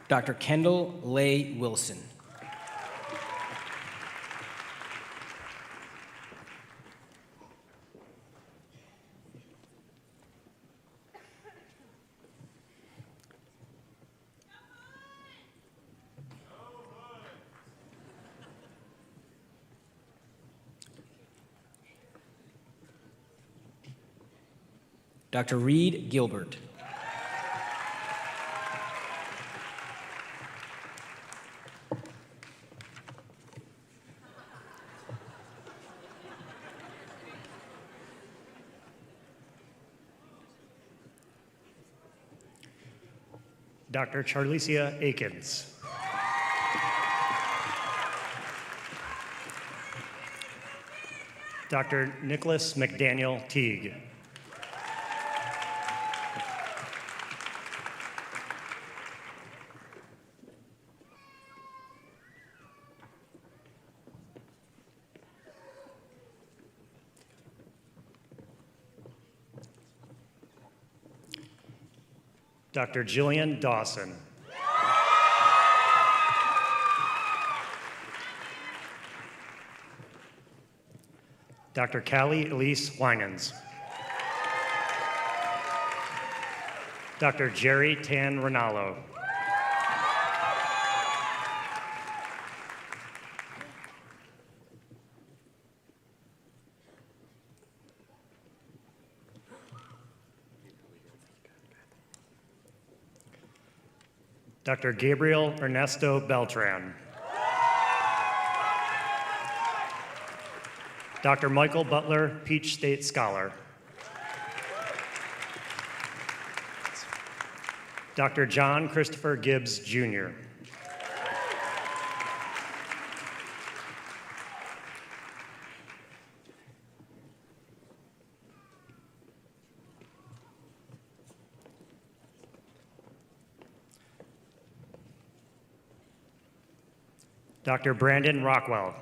Dr. Kendall Leigh Wilson. Dr. Reed Gilbert. Dr. Charlicia Akins. Dr. Nicholas McDaniel Teague. Dr. Jillian Dawson. Dr. Callie Elise Winans. Dr. Jerry Tan Rinaldo. Dr. Gabriel Ernesto Beltran. Dr. Michael Butler, Peach State Scholar. Dr. John Christopher Gibbs, Jr. Dr. Brandon Rockwell.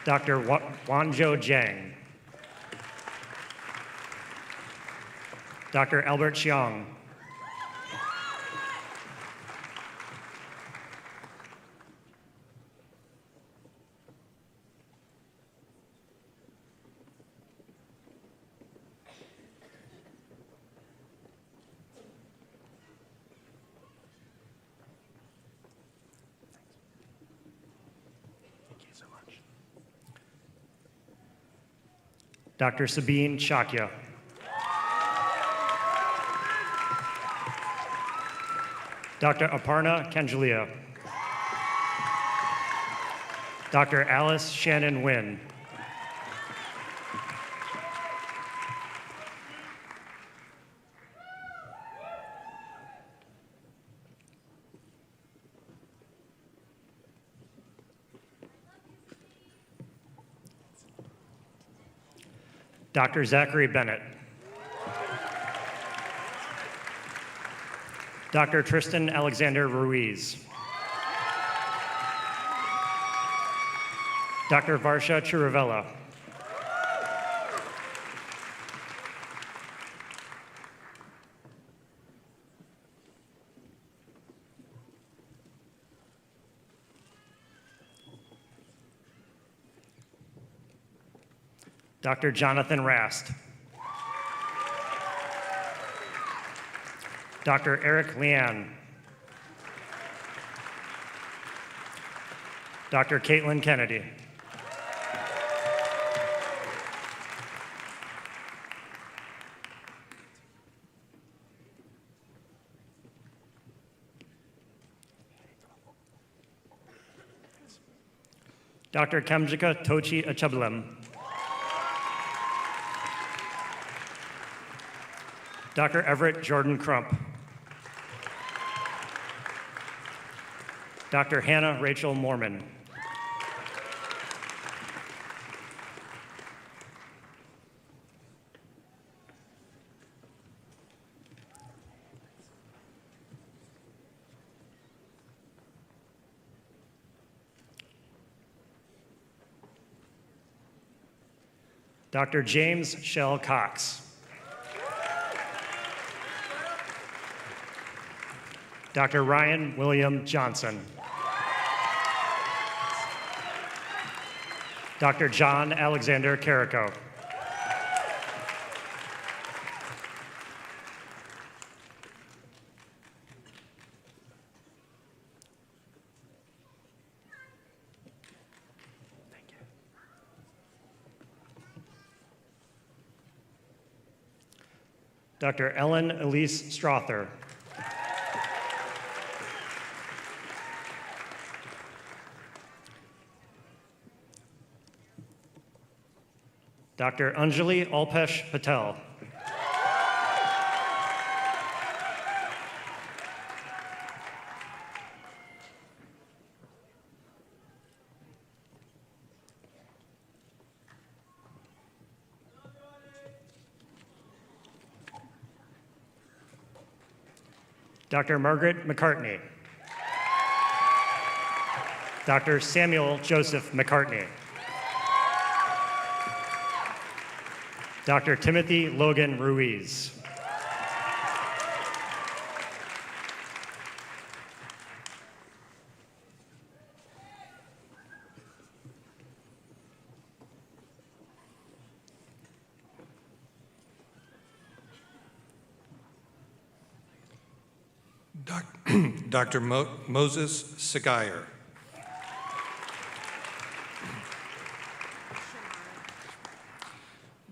Dr. Wanzhou Zhang. Dr. Albert Xiong. Dr. Sabine Shakya. Dr. Aparna Kanjalia. Dr. Alice Shannon Wynn. Dr. Zachary Bennett. Dr. Tristan Alexander Ruiz. Dr. Varsha Chirivella. Dr. Jonathan Rast. Dr. Eric Lian. Dr. Caitlin Kennedy. Dr. Kamjika Tochi Achablem. Dr. Everett Jordan Crump. Dr. Hannah Rachel Mormon. Dr. James Shell Cox. Dr. Ryan William Johnson. Dr. John Alexander Carrico. Dr. Ellen Elise Strother. Dr. Anjali Alpesh Patel. Dr. Margaret McCartney. Dr. Samuel Joseph McCartney. Dr. Timothy Logan Ruiz. Dr. Moses Segayer.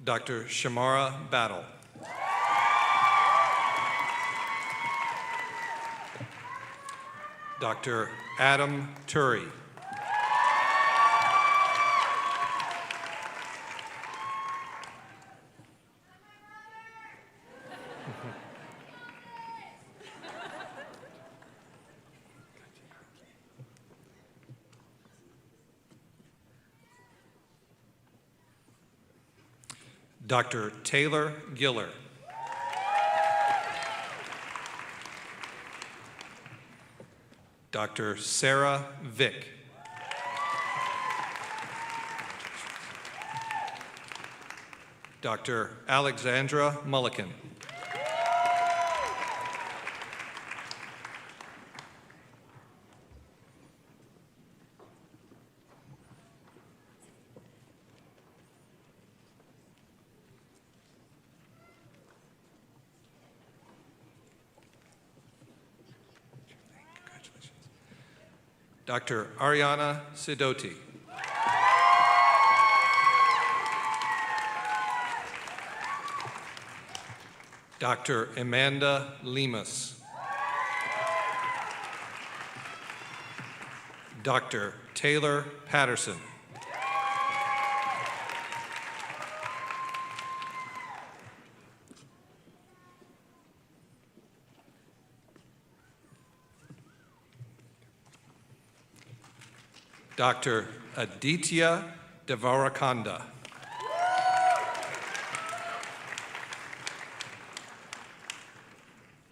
Dr. Shamara Battle. Dr. Adam Turi. Dr. Taylor Giller. Dr. Sarah Vick. Dr. Alexandra Mulliken. Dr. Ariana Sidoti. Dr. Amanda Lemus. Dr. Taylor Patterson. Dr. Aditya Devarakanda.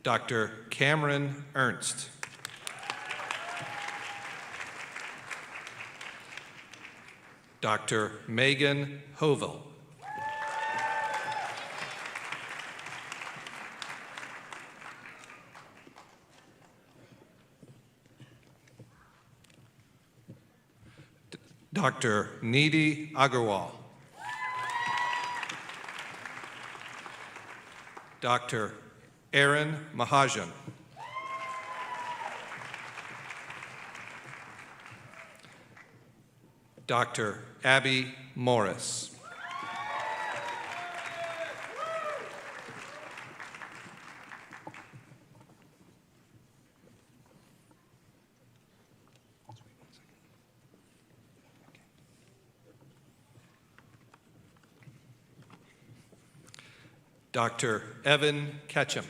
Dr. Cameron Ernst. Dr. Megan Hovel. Dr. Nidhi Agarwal. Dr. Aaron Mahajan. Dr. Abby Morris. Dr. Evan Ketchum.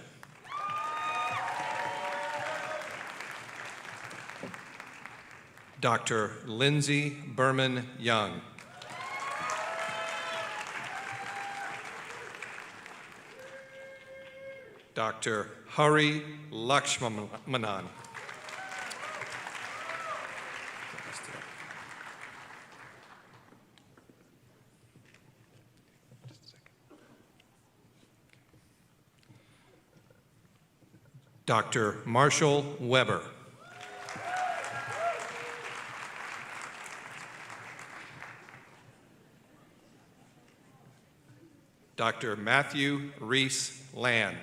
Dr. Lindsay Berman Young. Dr. Hari Lakshmanan. Dr. Marshall Weber. Dr. Matthew Reese Land.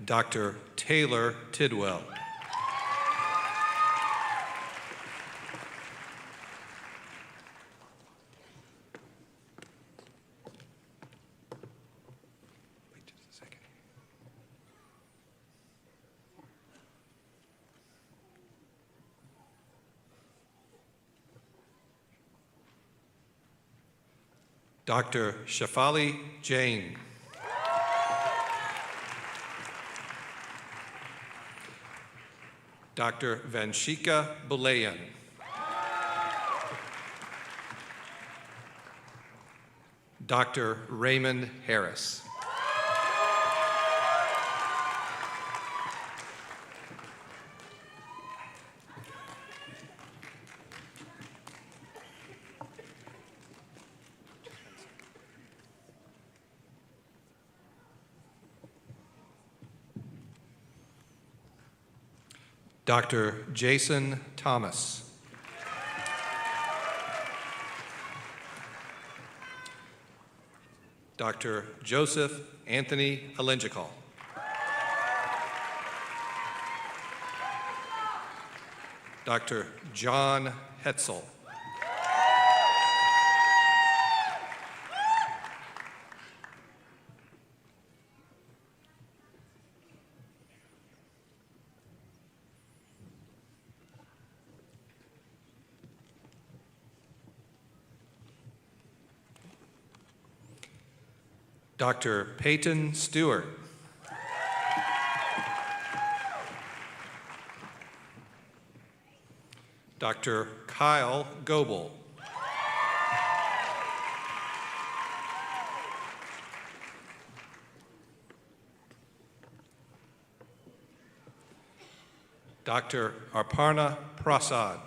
Dr. Taylor Tidwell. Dr. Shafali Jain. Dr. Vanshika Bulayan. Dr. Raymond Harris. Dr. Jason Thomas. Dr. Joseph Anthony Alenjikal. Dr. John Hetzel. Dr. Peyton Stewart. Dr. Kyle Goebel. Dr. Aparna Prasad.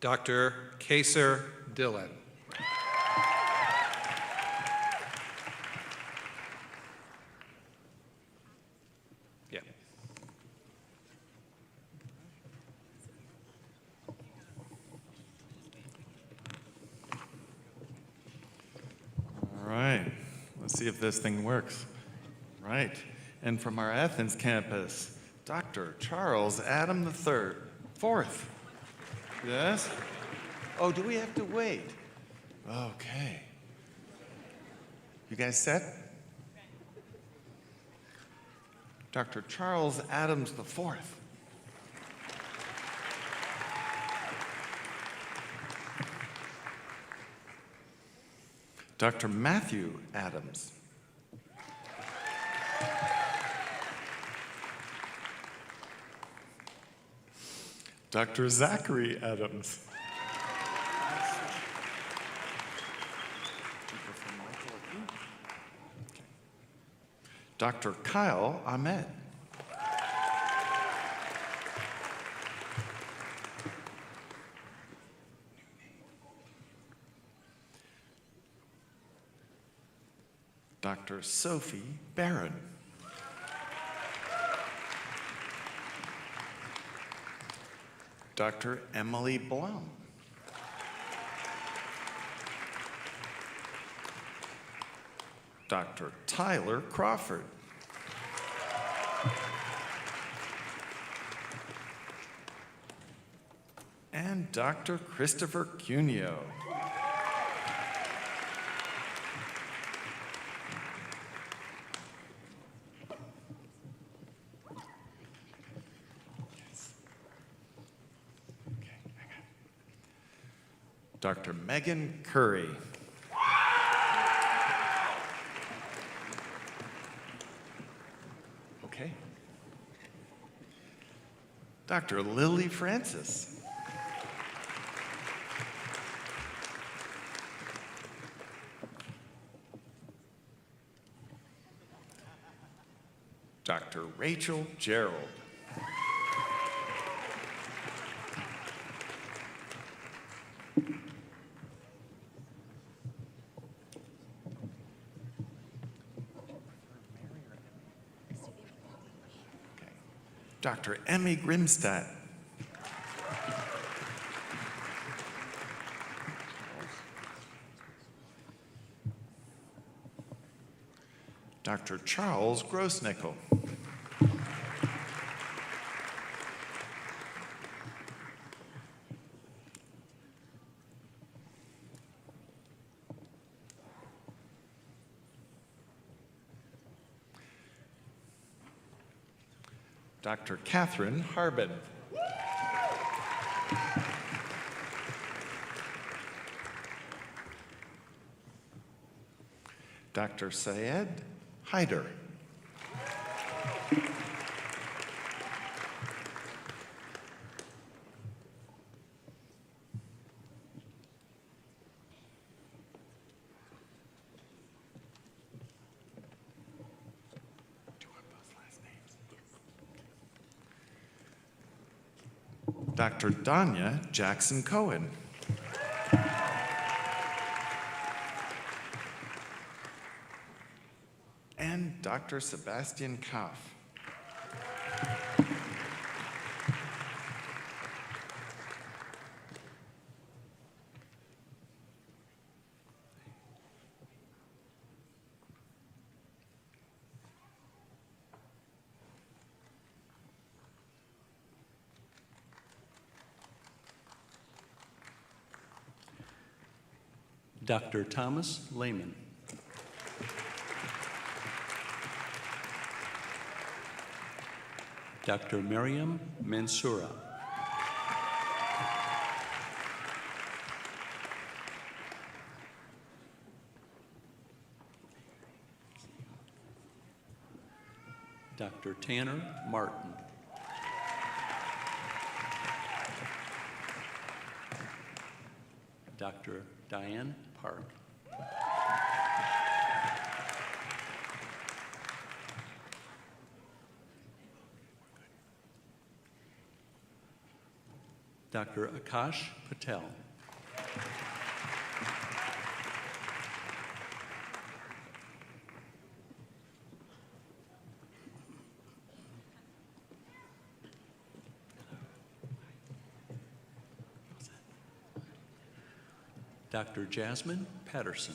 Dr. Kaser Dillon. Yeah. All right, let's see if this thing works. Right, and from our Athens campus, Dr. Charles Adam III, fourth. Yes? Oh, do we have to wait? Okay. You guys set? Dr. Charles Adams IV. Dr. Matthew Adams. Dr. Zachary Adams. Dr. Kyle Ahmed. Dr. Sophie Barron. Dr. Emily Blum. Dr. Tyler Crawford. And Dr. Christopher Cuneo. Dr. Megan Curry. Okay. Dr. Lily Francis. Dr. Rachel Gerald. Dr. Emmy Grimstad. Dr. Charles Grossnickel. Dr. Catherine Harbin. Dr. Syed Hyder. Dr. Danya Jackson Cohen. And Dr. Sebastian Kaff. Dr. Thomas Lehman. Dr. Miriam Mansoura. Dr. Tanner Martin. Dr. Diane Park. Dr. Akash Patel. Dr. Jasmine Patterson.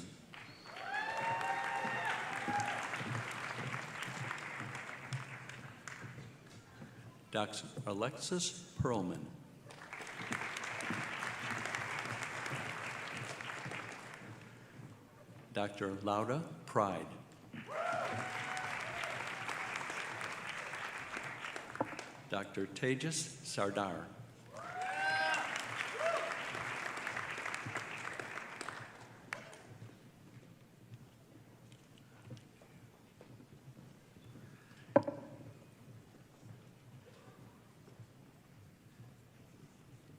Dr. Alexis Perlman. Dr. Lauda Pride. Dr. Tejas Sardar.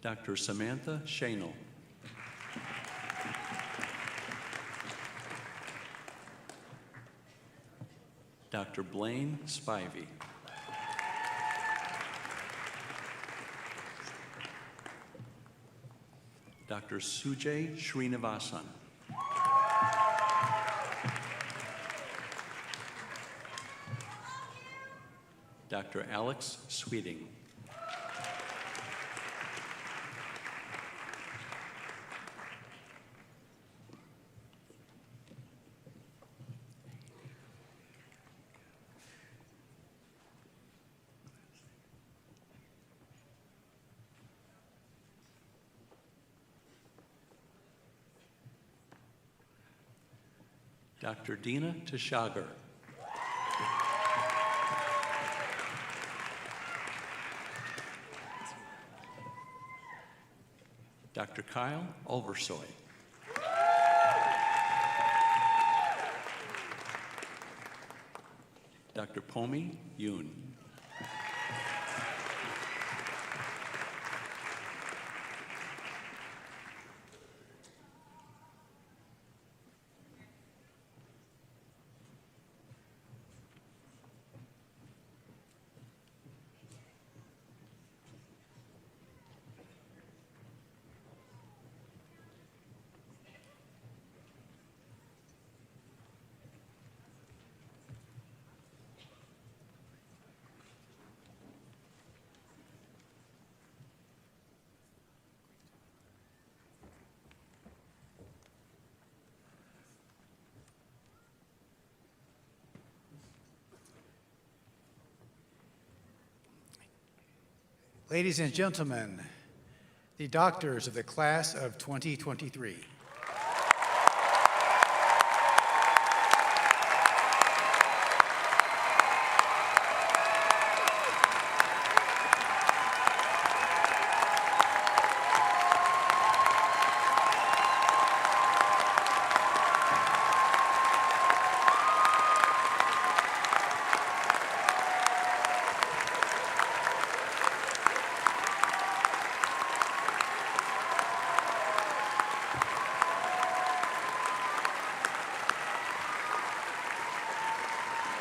Dr. Samantha Shanel. Dr. Blaine Spivey. Dr. Sujay Srinivasan. Dr. Alex Sweeting. Dr. Dina Tashagar. Dr. Kyle Oversoy. Dr. Pomi Yoon. Ladies and gentlemen, the doctors of the class of 2023.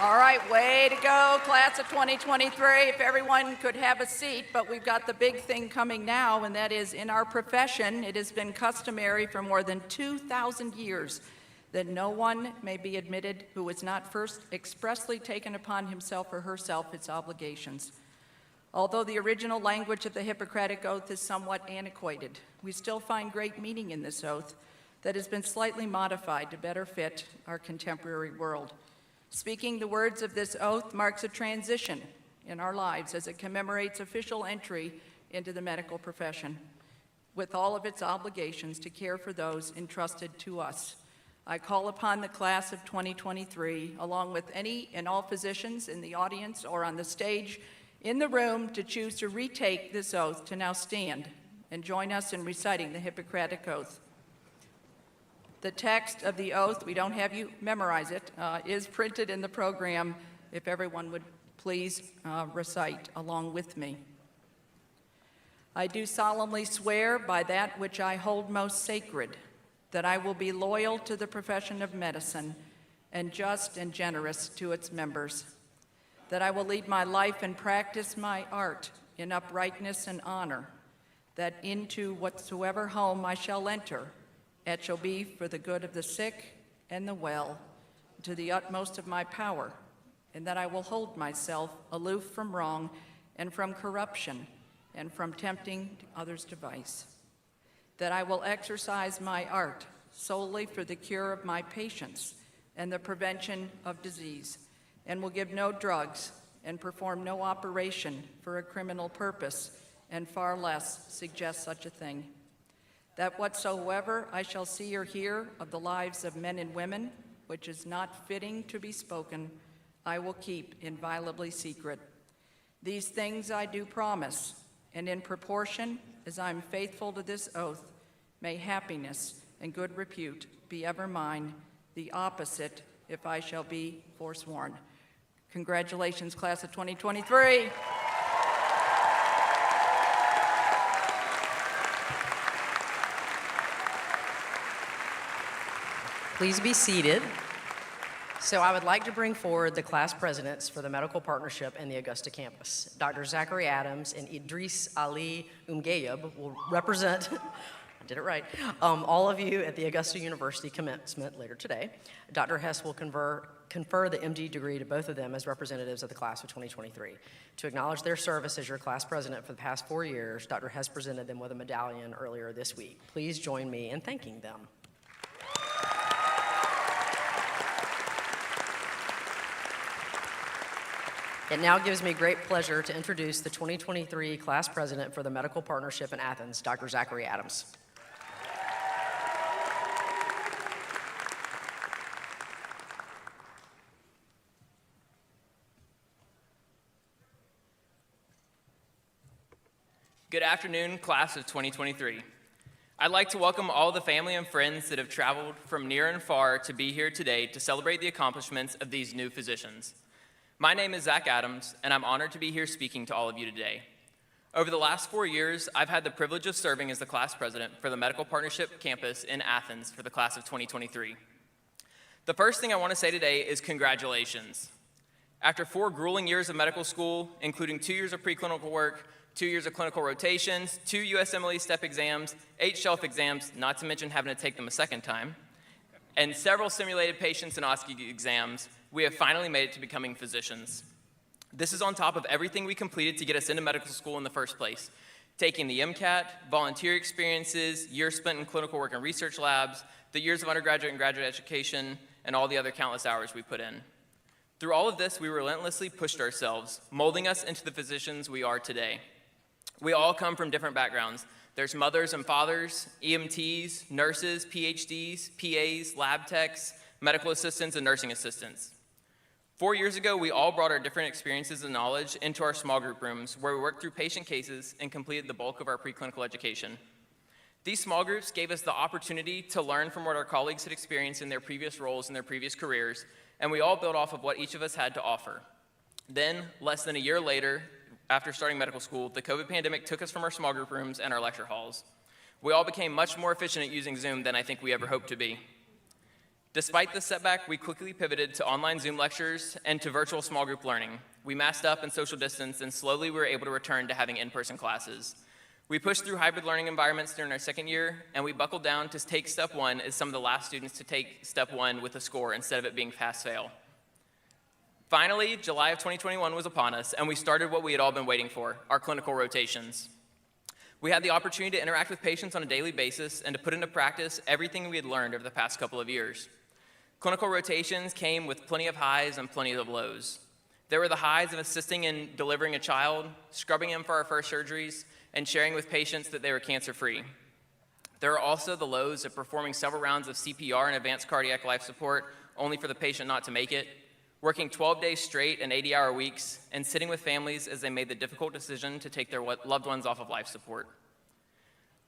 All right, way to go, class of 2023. If everyone could have a seat, but we've got the big thing coming now, and that is in our profession, it has been customary for more than 2,000 years that no one may be admitted who has not first expressly taken upon himself or herself its obligations. Although the original language of the Hippocratic Oath is somewhat antiquated, we still find great meaning in this oath that has been slightly modified to better fit our contemporary world. Speaking the words of this oath marks a transition in our lives as it commemorates official entry into the medical profession, with all of its obligations to care for those entrusted to us. I call upon the class of 2023, along with any and all physicians in the audience or on the stage in the room, to choose to retake this oath, to now stand and join us in reciting the Hippocratic Oath. The text of the oath, we don't have you memorize it, is printed in the program. If everyone would please recite along with me. I do solemnly swear by that which I hold most sacred, that I will be loyal to the profession of medicine and just and generous to its members, that I will lead my life and practice my art in uprightness and honor, that into whatsoever home I shall enter, it shall be for the good of the sick and the well, to the utmost of my power, and that I will hold myself aloof from wrong and from corruption and from tempting others to vice, that I will exercise my art solely for the cure of my patients and the prevention of disease, and will give no drugs and perform no operation for a criminal purpose, and far less suggest such a thing, that whatsoever I shall see or hear of the lives of men and women, which is not fitting to be spoken, I will keep inviolably secret. These things I do promise, and in proportion as I am faithful to this oath, may happiness and good repute be ever mine, the opposite if I shall be forsworn. Congratulations, class of 2023. Please be seated. So I would like to bring forward the class presidents for the Medical Partnership and the Augusta campus. Dr. Zachary Adams and Idris Ali Umgayeb will represent, I did it right, all of you at the Augusta University commencement later today. Dr. Hess will confer the MD degree to both of them as representatives of the class of 2023. To acknowledge their service as your class president for the past 4 years, Dr. Hess presented them with a medallion earlier this week. Please join me in thanking them. It now gives me great pleasure to introduce the 2023 class president for the Medical Partnership in Athens, Dr. Zachary Adams. Good afternoon, class of 2023. I'd like to welcome all the family and friends that have traveled from near and far to be here today to celebrate the accomplishments of these new physicians. My name is Zach Adams, and I'm honored to be here speaking to all of you today. Over the last 4 years, I've had the privilege of serving as the class president for the Medical Partnership campus in Athens for the class of 2023. The first thing I want to say today is congratulations. After 4 grueling years of medical school, including 2 years of preclinical work, 2 years of clinical rotations, 2 USMLE step exams, 8 shelf exams, not to mention having to take them a second time, and several simulated patients and OSCE exams, we have finally made it to becoming physicians. This is on top of everything we completed to get us into medical school in the first place, taking the MCAT, volunteer experiences, years spent in clinical work and research labs, the years of undergraduate and graduate education, and all the other countless hours we put in. Through all of this, we relentlessly pushed ourselves, molding us into the physicians we are today. We all come from different backgrounds. There's mothers and fathers, EMTs, nurses, PhDs, PAs, lab techs, medical assistants, and nursing assistants. 4 years ago, we all brought our different experiences and knowledge into our small group rooms, where we worked through patient cases and completed the bulk of our preclinical education. These small groups gave us the opportunity to learn from what our colleagues had experienced in their previous roles and their previous careers, and we all built off of what each of us had to offer. Then, less than a year later, after starting medical school, the COVID pandemic took us from our small group rooms and our lecture halls. We all became much more efficient at using Zoom than I think we ever hoped to be. Despite this setback, we quickly pivoted to online Zoom lectures and to virtual small group learning. We masked up and social distanced, and slowly we were able to return to having in-person classes. We pushed through hybrid learning environments during our second year, and we buckled down to take step one as some of the last students to take step one with a score instead of it being pass-fail. Finally, July of 2021 was upon us, and we started what we had all been waiting for, our clinical rotations. We had the opportunity to interact with patients on a daily basis and to put into practice everything we had learned over the past couple of years. Clinical rotations came with plenty of highs and plenty of lows. There were the highs of assisting in delivering a child, scrubbing him for our first surgeries, and sharing with patients that they were cancer-free. There are also the lows of performing several rounds of CPR and advanced cardiac life support only for the patient not to make it, working 12 days straight and 80-hour weeks, and sitting with families as they made the difficult decision to take their loved ones off of life support.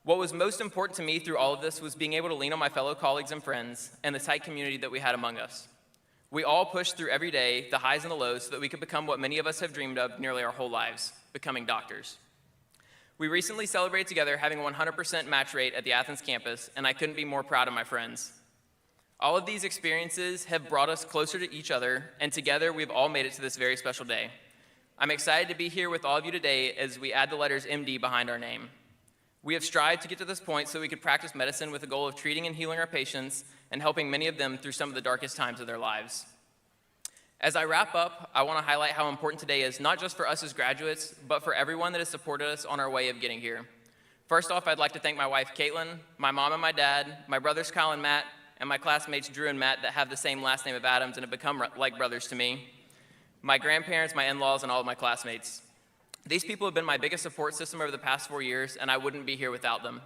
What was most important to me through all of this was being able to lean on my fellow colleagues and friends and the tight community that we had among us. We all pushed through every day, the highs and the lows, so that we could become what many of us have dreamed of nearly our whole lives, becoming doctors. We recently celebrated together having a 100% match rate at the Athens campus, and I couldn't be more proud of my friends. All of these experiences have brought us closer to each other, and together we've all made it to this very special day. I'm excited to be here with all of you today as we add the letters MD behind our name. We have strived to get to this point so we could practice medicine with the goal of treating and healing our patients and helping many of them through some of the darkest times of their lives. As I wrap up, I want to highlight how important today is, not just for us as graduates, but for everyone that has supported us on our way of getting here. First off, I'd like to thank my wife, Caitlin, my mom and my dad, my brothers, Kyle and Matt, and my classmates, Drew and Matt, that have the same last name of Adams and have become like brothers to me, my grandparents, my in-laws, and all of my classmates. These people have been my biggest support system over the past 4 years, and I wouldn't be here without them.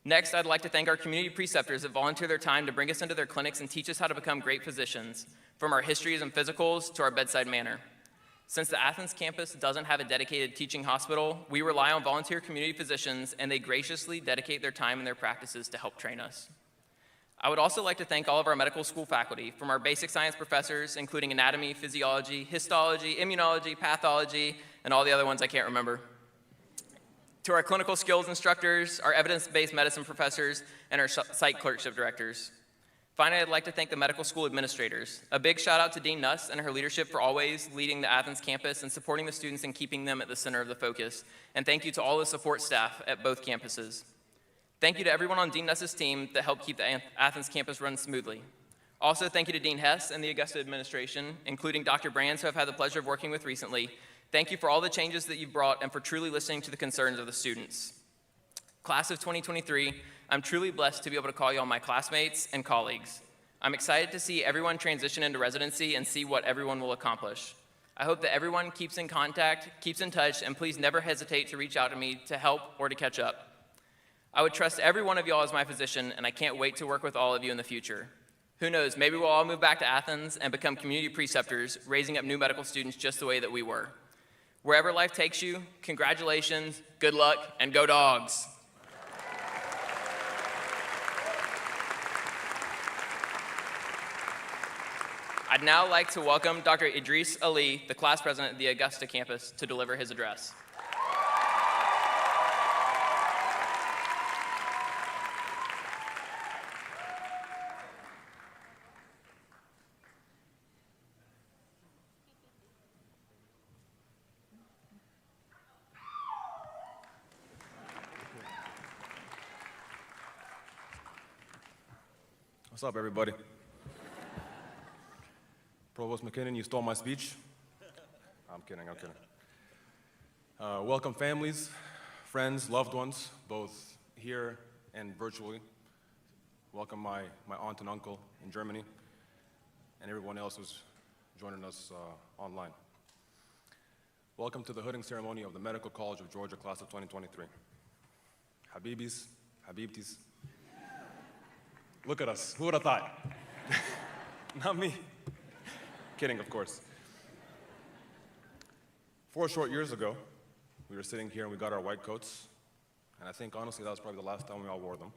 Next, I'd like to thank our community preceptors that volunteer their time to bring us into their clinics and teach us how to become great physicians, from our histories and physicals to our bedside manner. Since the Athens campus doesn't have a dedicated teaching hospital, we rely on volunteer community physicians, and they graciously dedicate their time and their practices to help train us. I would also like to thank all of our medical school faculty, from our basic science professors, including anatomy, physiology, histology, immunology, pathology, and all the other ones I can't remember, to our clinical skills instructors, our evidence-based medicine professors, and our site clerkship directors. Finally, I'd like to thank the medical school administrators. A big shout out to Dean Nuss and her leadership for always leading the Athens campus and supporting the students and keeping them at the center of the focus. And thank you to all the support staff at both campuses. Thank you to everyone on Dean Nuss's team that helped keep the Athens campus run smoothly. Also, thank you to Dean Hess and the Augusta administration, including Dr. Brands, who I've had the pleasure of working with recently. Thank you for all the changes that you've brought and for truly listening to the concerns of the students. Class of 2023, I'm truly blessed to be able to call you all my classmates and colleagues. I'm excited to see everyone transition into residency and see what everyone will accomplish. I hope that everyone keeps in contact, keeps in touch, and please never hesitate to reach out to me to help or to catch up. I would trust every one of y'all as my physician, and I can't wait to work with all of you in the future. Who knows, maybe we'll all move back to Athens and become community preceptors, raising up new medical students just the way that we were. Wherever life takes you, congratulations, good luck, and go Dogs! I'd now like to welcome Dr. Idris Ali, the class president of the Augusta campus, to deliver his address. What's up, everybody? Provost McKinnon, you stole my speech. I'm kidding. Welcome families, friends, loved ones, both here and virtually. Welcome my aunt and uncle in Germany, and everyone else who's joining us online. Welcome to the Hooding Ceremony of the Medical College of Georgia, class of 2023. Habibis, Habibtis. Look at us, who would have thought? Not me. Kidding, of course. 4 short years ago, we were sitting here and we got our white coats, and I think honestly that was probably the last time we all wore them.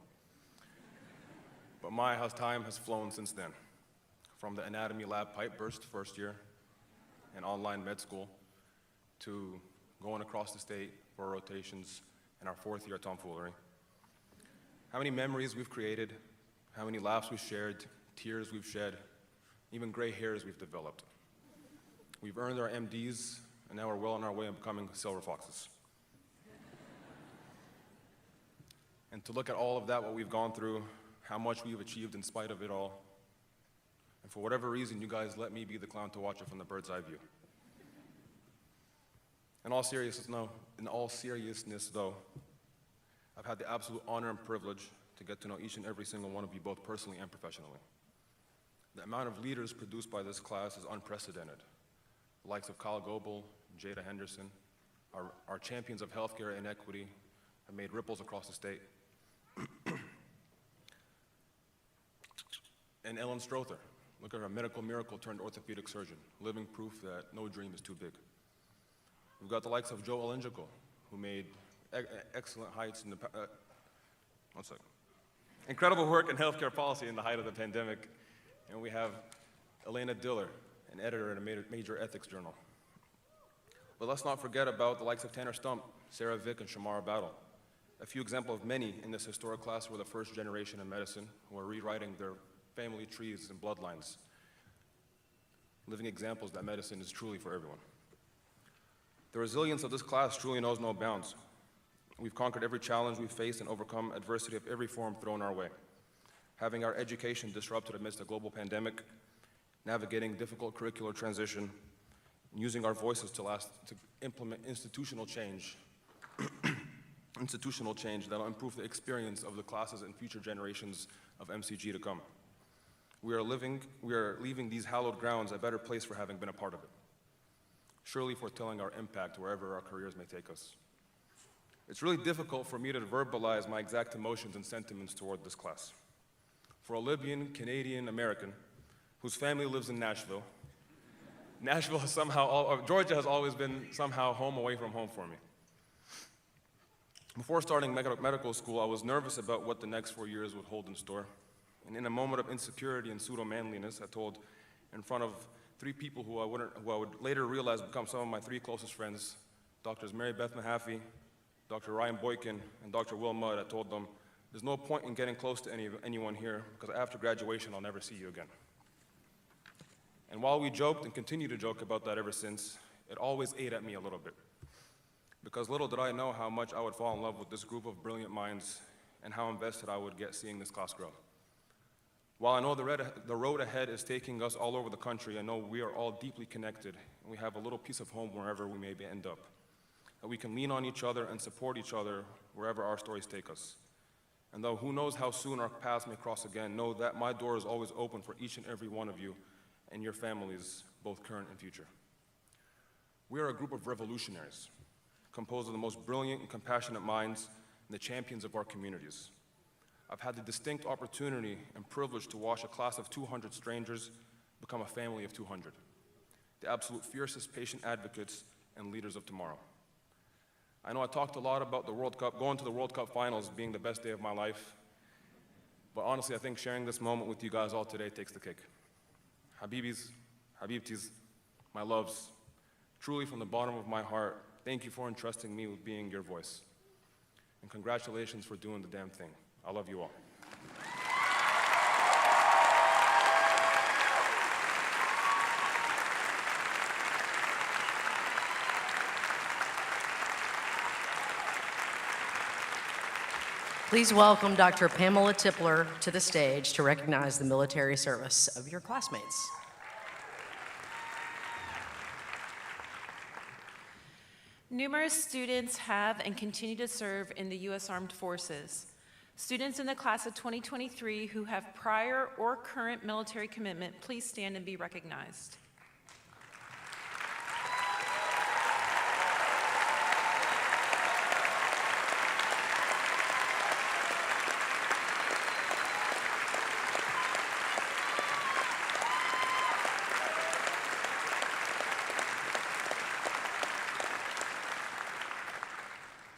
But my, how time has flown since then. From the anatomy lab pipe burst first year and online med school to going across the state for rotations and our 4th year tomfoolery. How many memories we've created, how many laughs we've shared, tears we've shed, even gray hairs we've developed. We've earned our MDs, and now we're well on our way of becoming silver foxes. and to look at all of that, what we've gone through, how much we've achieved in spite of it all. And for whatever reason, you guys let me be the clown to watch it from the bird's eye view. In all seriousness, though, I've had the absolute honor and privilege to get to know each and every single one of you, both personally and professionally. The amount of leaders produced by this class is unprecedented. The likes of Kyle Goebel, Jada Henderson, our champions of healthcare and equity have made ripples across the state. And Ellen Strother, look at her, medical miracle turned orthopedic surgeon, living proof that no dream is too big. We've got the likes of Joe Alinjico, who made excellent heights in the, one second. Incredible work in healthcare policy in the height of the pandemic. And we have Elena Diller, an editor in a major ethics journal. But let's not forget about the likes of Tanner Stump, Sarah Vick, and Shamara Battle. A few examples of many in this historic class who were the first generation in medicine who are rewriting their family trees and bloodlines, living examples that medicine is truly for everyone. The resilience of this class truly knows no bounds. We've conquered every challenge we've faced and overcome adversity of every form thrown our way. Having our education disrupted amidst a global pandemic, navigating difficult curricular transition, and using our voices to implement institutional change that'll improve the experience of the classes and future generations of MCG to come. We are leaving these hallowed grounds a better place for having been a part of it, surely foretelling our impact wherever our careers may take us. It's really difficult for me to verbalize my exact emotions and sentiments toward this class. For a Libyan, Canadian, American, whose family lives in Nashville, Georgia has always been somehow home away from home for me. Before starting medical school, I was nervous about what the next 4 years would hold in store. And in a moment of insecurity and pseudo-manliness, I told in front of 3 people who I would later realize become some of my 3 closest friends, Drs. Mary Beth Mahaffey, Dr. Ryan Boykin, and Dr. Will Mudd. I told them, there's no point in getting close to anyone here, because after graduation, I'll never see you again. And while we joked and continue to joke about that ever since, it always ate at me a little bit. Because little did I know how much I would fall in love with this group of brilliant minds and how invested I would get seeing this class grow. While I know the road ahead is taking us all over the country, I know we are all deeply connected, and we have a little piece of home wherever we may end up. That we can lean on each other and support each other wherever our stories take us. And though who knows how soon our paths may cross again, know that my door is always open for each and every one of you and your families, both current and future. We are a group of revolutionaries, composed of the most brilliant and compassionate minds and the champions of our communities. I've had the distinct opportunity and privilege to watch a class of 200 strangers become a family of 200, the absolute fiercest patient advocates and leaders of tomorrow. I know I talked a lot about the World Cup, going to the World Cup finals being the best day of my life, but honestly, I think sharing this moment with you guys all today takes the cake. Habibis, Habibtis, my loves, truly from the bottom of my heart, thank you for entrusting me with being your voice. And congratulations for doing the damn thing. I love you all. Please welcome Dr. Pamela Tipler to the stage to recognize the military service of your classmates. Numerous students have and continue to serve in the U.S. Armed Forces. Students in the class of 2023 who have prior or current military commitment, please stand and be recognized.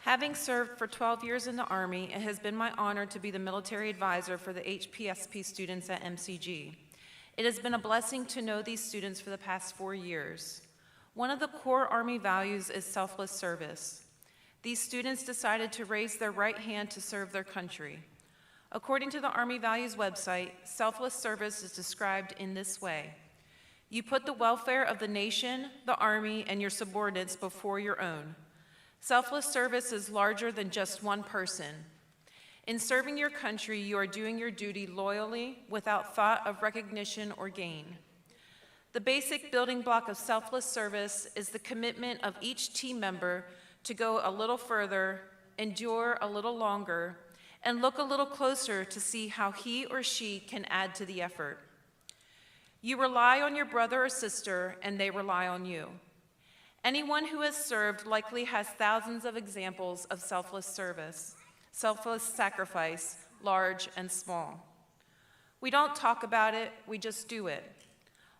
Having served for 12 years in the Army, it has been my honor to be the military advisor for the HPSP students at MCG. It has been a blessing to know these students for the past 4 years. One of the core Army values is selfless service. These students decided to raise their right hand to serve their country. According to the Army Values website, selfless service is described in this way. You put the welfare of the nation, the Army, and your subordinates before your own. Selfless service is larger than just one person. In serving your country, you are doing your duty loyally without thought of recognition or gain. The basic building block of selfless service is the commitment of each team member to go a little further, endure a little longer, and look a little closer to see how he or she can add to the effort. You rely on your brother or sister, and they rely on you. Anyone who has served likely has thousands of examples of selfless service, selfless sacrifice, large and small. We don't talk about it, we just do it.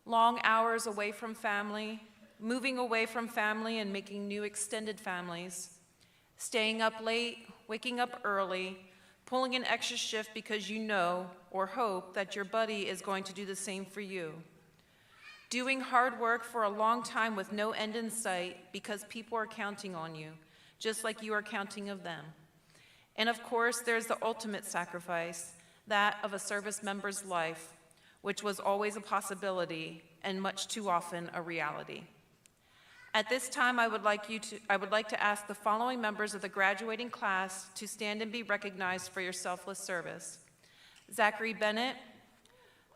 Long hours away from family, moving away from family and making new extended families, staying up late, waking up early, pulling an extra shift because you know or hope that your buddy is going to do the same for you. Doing hard work for a long time with no end in sight because people are counting on you, just like you are counting of them. And of course, there's the ultimate sacrifice, that of a service member's life, which was always a possibility and much too often a reality. At this time, I would like to ask the following members of the graduating class to stand and be recognized for your selfless service. Zachary Bennett,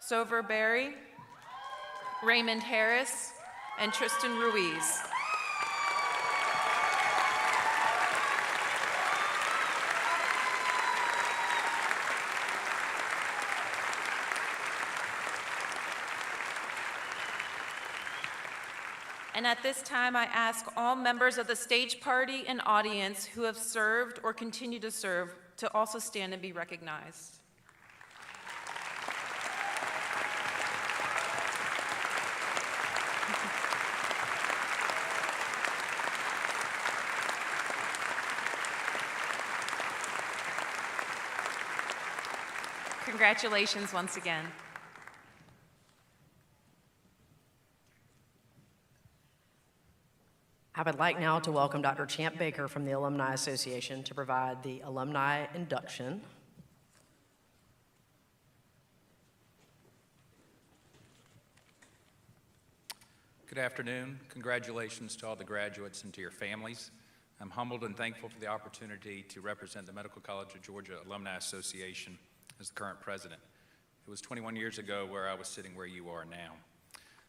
Sover Berry, Raymond Harris, and Tristan Ruiz. And at this time, I ask all members of the stage party and audience who have served or continue to serve to also stand and be recognized. Congratulations once again. I would like now to welcome Dr. Champ Baker from the Alumni Association to provide the alumni induction. Good afternoon. Congratulations to all the graduates and to your families. I'm humbled and thankful for the opportunity to represent the Medical College of Georgia Alumni Association as the current president. It was 21 years ago where I was sitting where you are now.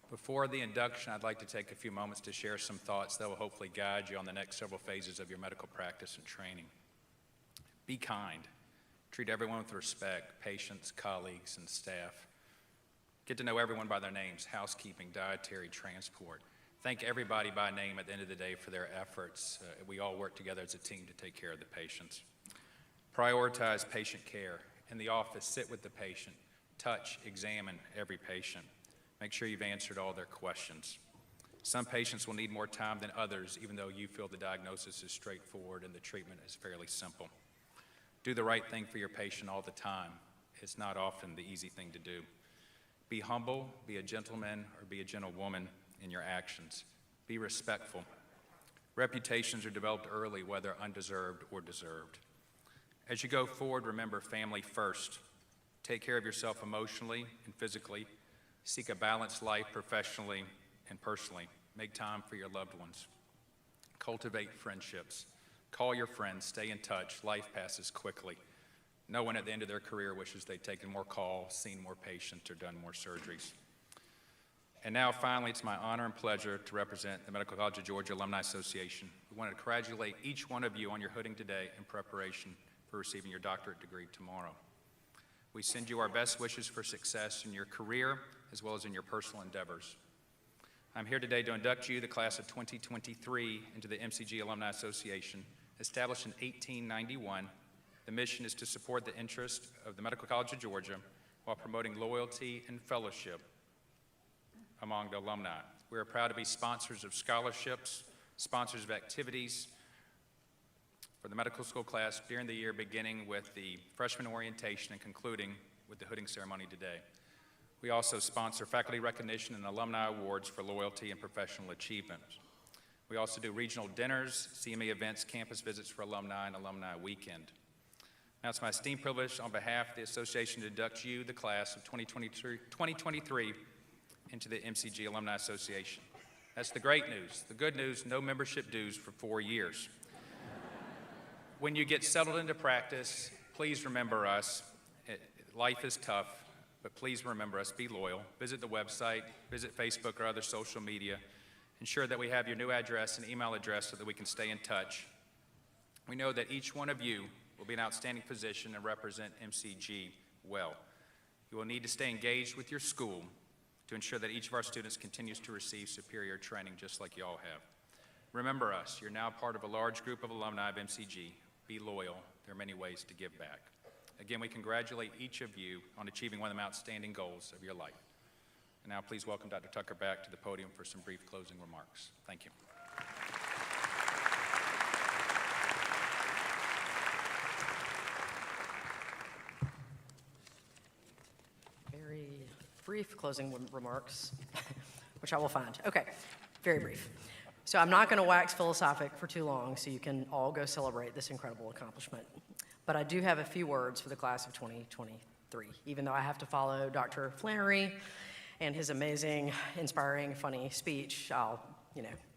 Before the induction, I'd like to take a few moments to share some thoughts that will hopefully guide you on the next several phases of your medical practice and training. Be kind. Treat everyone with respect, patients, colleagues, and staff. Get to know everyone by their names, housekeeping, dietary, transport. Thank everybody by name at the end of the day for their efforts. We all work together as a team to take care of the patients. Prioritize patient care. In the office, sit with the patient. Touch, examine every patient. Make sure you've answered all their questions. Some patients will need more time than others, even though you feel the diagnosis is straightforward and the treatment is fairly simple. Do the right thing for your patient all the time. It's not often the easy thing to do. Be humble, be a gentleman, or be a gentlewoman in your actions. Be respectful. Reputations are developed early, whether undeserved or deserved. As you go forward, remember family first. Take care of yourself emotionally and physically. Seek a balanced life professionally and personally. Make time for your loved ones. Cultivate friendships. Call your friends, stay in touch. Life passes quickly. No one at the end of their career wishes they'd taken more calls, seen more patients, or done more surgeries. And now, finally, it's my honor and pleasure to represent the Medical College of Georgia Alumni Association. We want to congratulate each one of you on your hooding today in preparation for receiving your doctorate degree tomorrow. We send you our best wishes for success in your career as well as in your personal endeavors. I'm here today to induct you, the class of 2023, into the MCG Alumni Association. Established in 1891, the mission is to support the interest of the Medical College of Georgia while promoting loyalty and fellowship among the alumni. We are proud to be sponsors of scholarships, sponsors of activities for the medical school class during the year, beginning with the freshman orientation and concluding with the hooding ceremony today. We also sponsor faculty recognition and alumni awards for loyalty and professional achievement. We also do regional dinners, CME events, campus visits for alumni, and alumni weekend. Now it's my esteemed privilege on behalf of the association to induct you, the class of 2023, into the MCG Alumni Association. That's the great news. The good news, no membership dues for 4 years. When you get settled into practice, please remember us. Life is tough, but please remember us. Be loyal. Visit the website, visit Facebook or other social media. Ensure that we have your new address and email address so that we can stay in touch. We know that each one of you will be an outstanding physician and represent MCG well. You will need to stay engaged with your school to ensure that each of our students continues to receive superior training just like you all have. Remember us. You're now part of a large group of alumni of MCG. Be loyal. There are many ways to give back. Again, we congratulate each of you on achieving one of the outstanding goals of your life. And now please welcome Dr. Tucker back to the podium for some brief closing remarks. Thank you. Very brief closing remarks, which I will find. Okay, very brief. So I'm not going to wax philosophic for too long so you can all go celebrate this incredible accomplishment. But I do have a few words for the class of 2023, even though I have to follow Dr. Flannery and his amazing, inspiring, funny speech.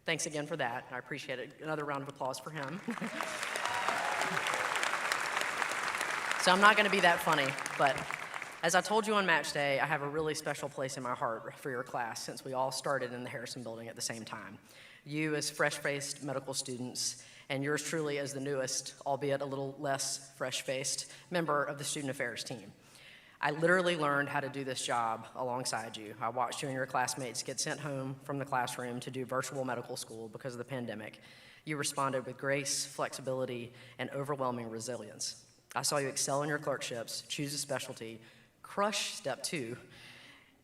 Thanks again for that. I appreciate it. Another round of applause for him. So I'm not going to be that funny, but as I told you on match day, I have a really special place in my heart for your class since we all started in the Harrison building at the same time. You as fresh-faced medical students, and yours truly as the newest, albeit a little less fresh-faced, member of the student affairs team. I literally learned how to do this job alongside you. I watched you and your classmates get sent home from the classroom to do virtual medical school because of the pandemic. You responded with grace, flexibility, and overwhelming resilience. I saw you excel in your clerkships, choose a specialty, crush step 2,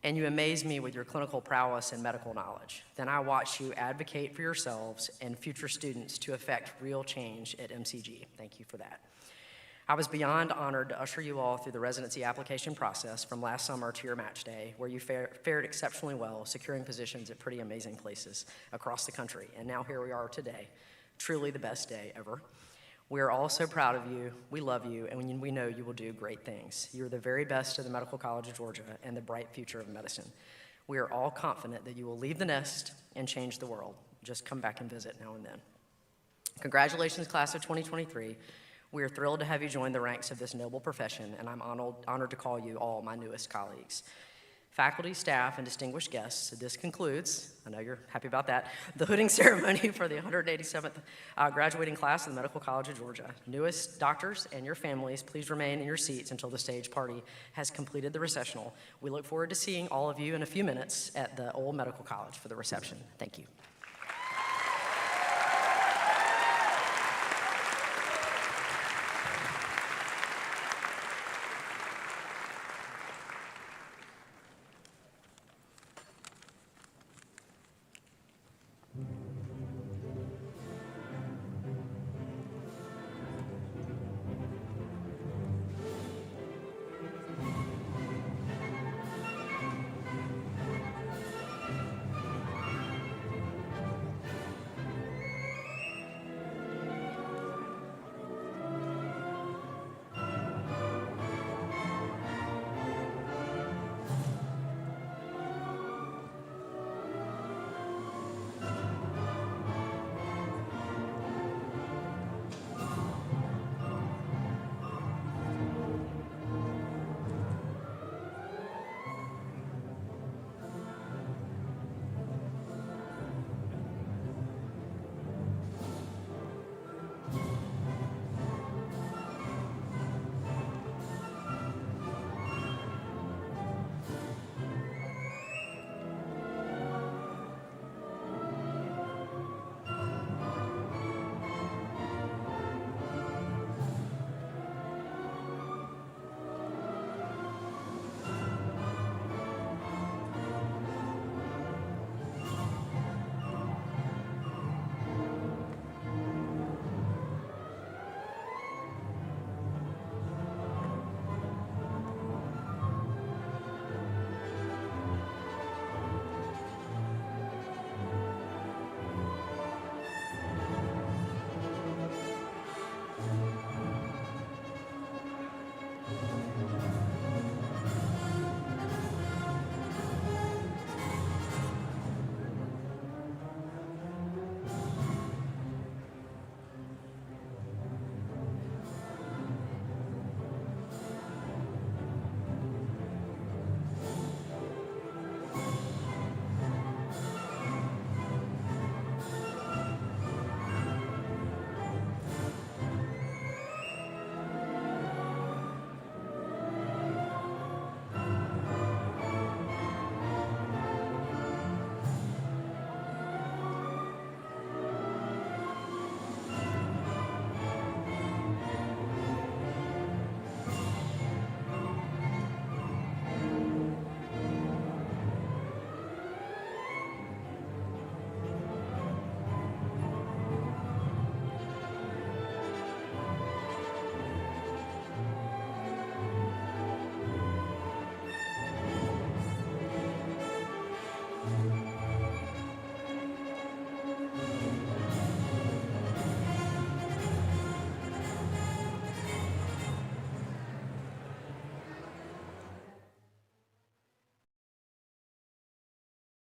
and you amazed me with your clinical prowess and medical knowledge. Then I watched you advocate for yourselves and future students to effect real change at MCG. Thank you for that. I was beyond honored to usher you all through the residency application process from last summer to your match day, where you fared exceptionally well, securing positions at pretty amazing places across the country. And now here we are today, truly the best day ever. We are all so proud of you, we love you, and we know you will do great things. You are the very best of the Medical College of Georgia and the bright future of medicine. We are all confident that you will leave the nest and change the world. Just come back and visit now and then. Congratulations, class of 2023. We are thrilled to have you join the ranks of this noble profession, and I'm honored to call you all my newest colleagues. Faculty, staff, and distinguished guests, this concludes, I know you're happy about that, the Hooding Ceremony for the 187th graduating class of the Medical College of Georgia. Newest doctors and your families, please remain in your seats until the stage party has completed the recessional. We look forward to seeing all of you in a few minutes at the Old Medical College for the reception. Thank you.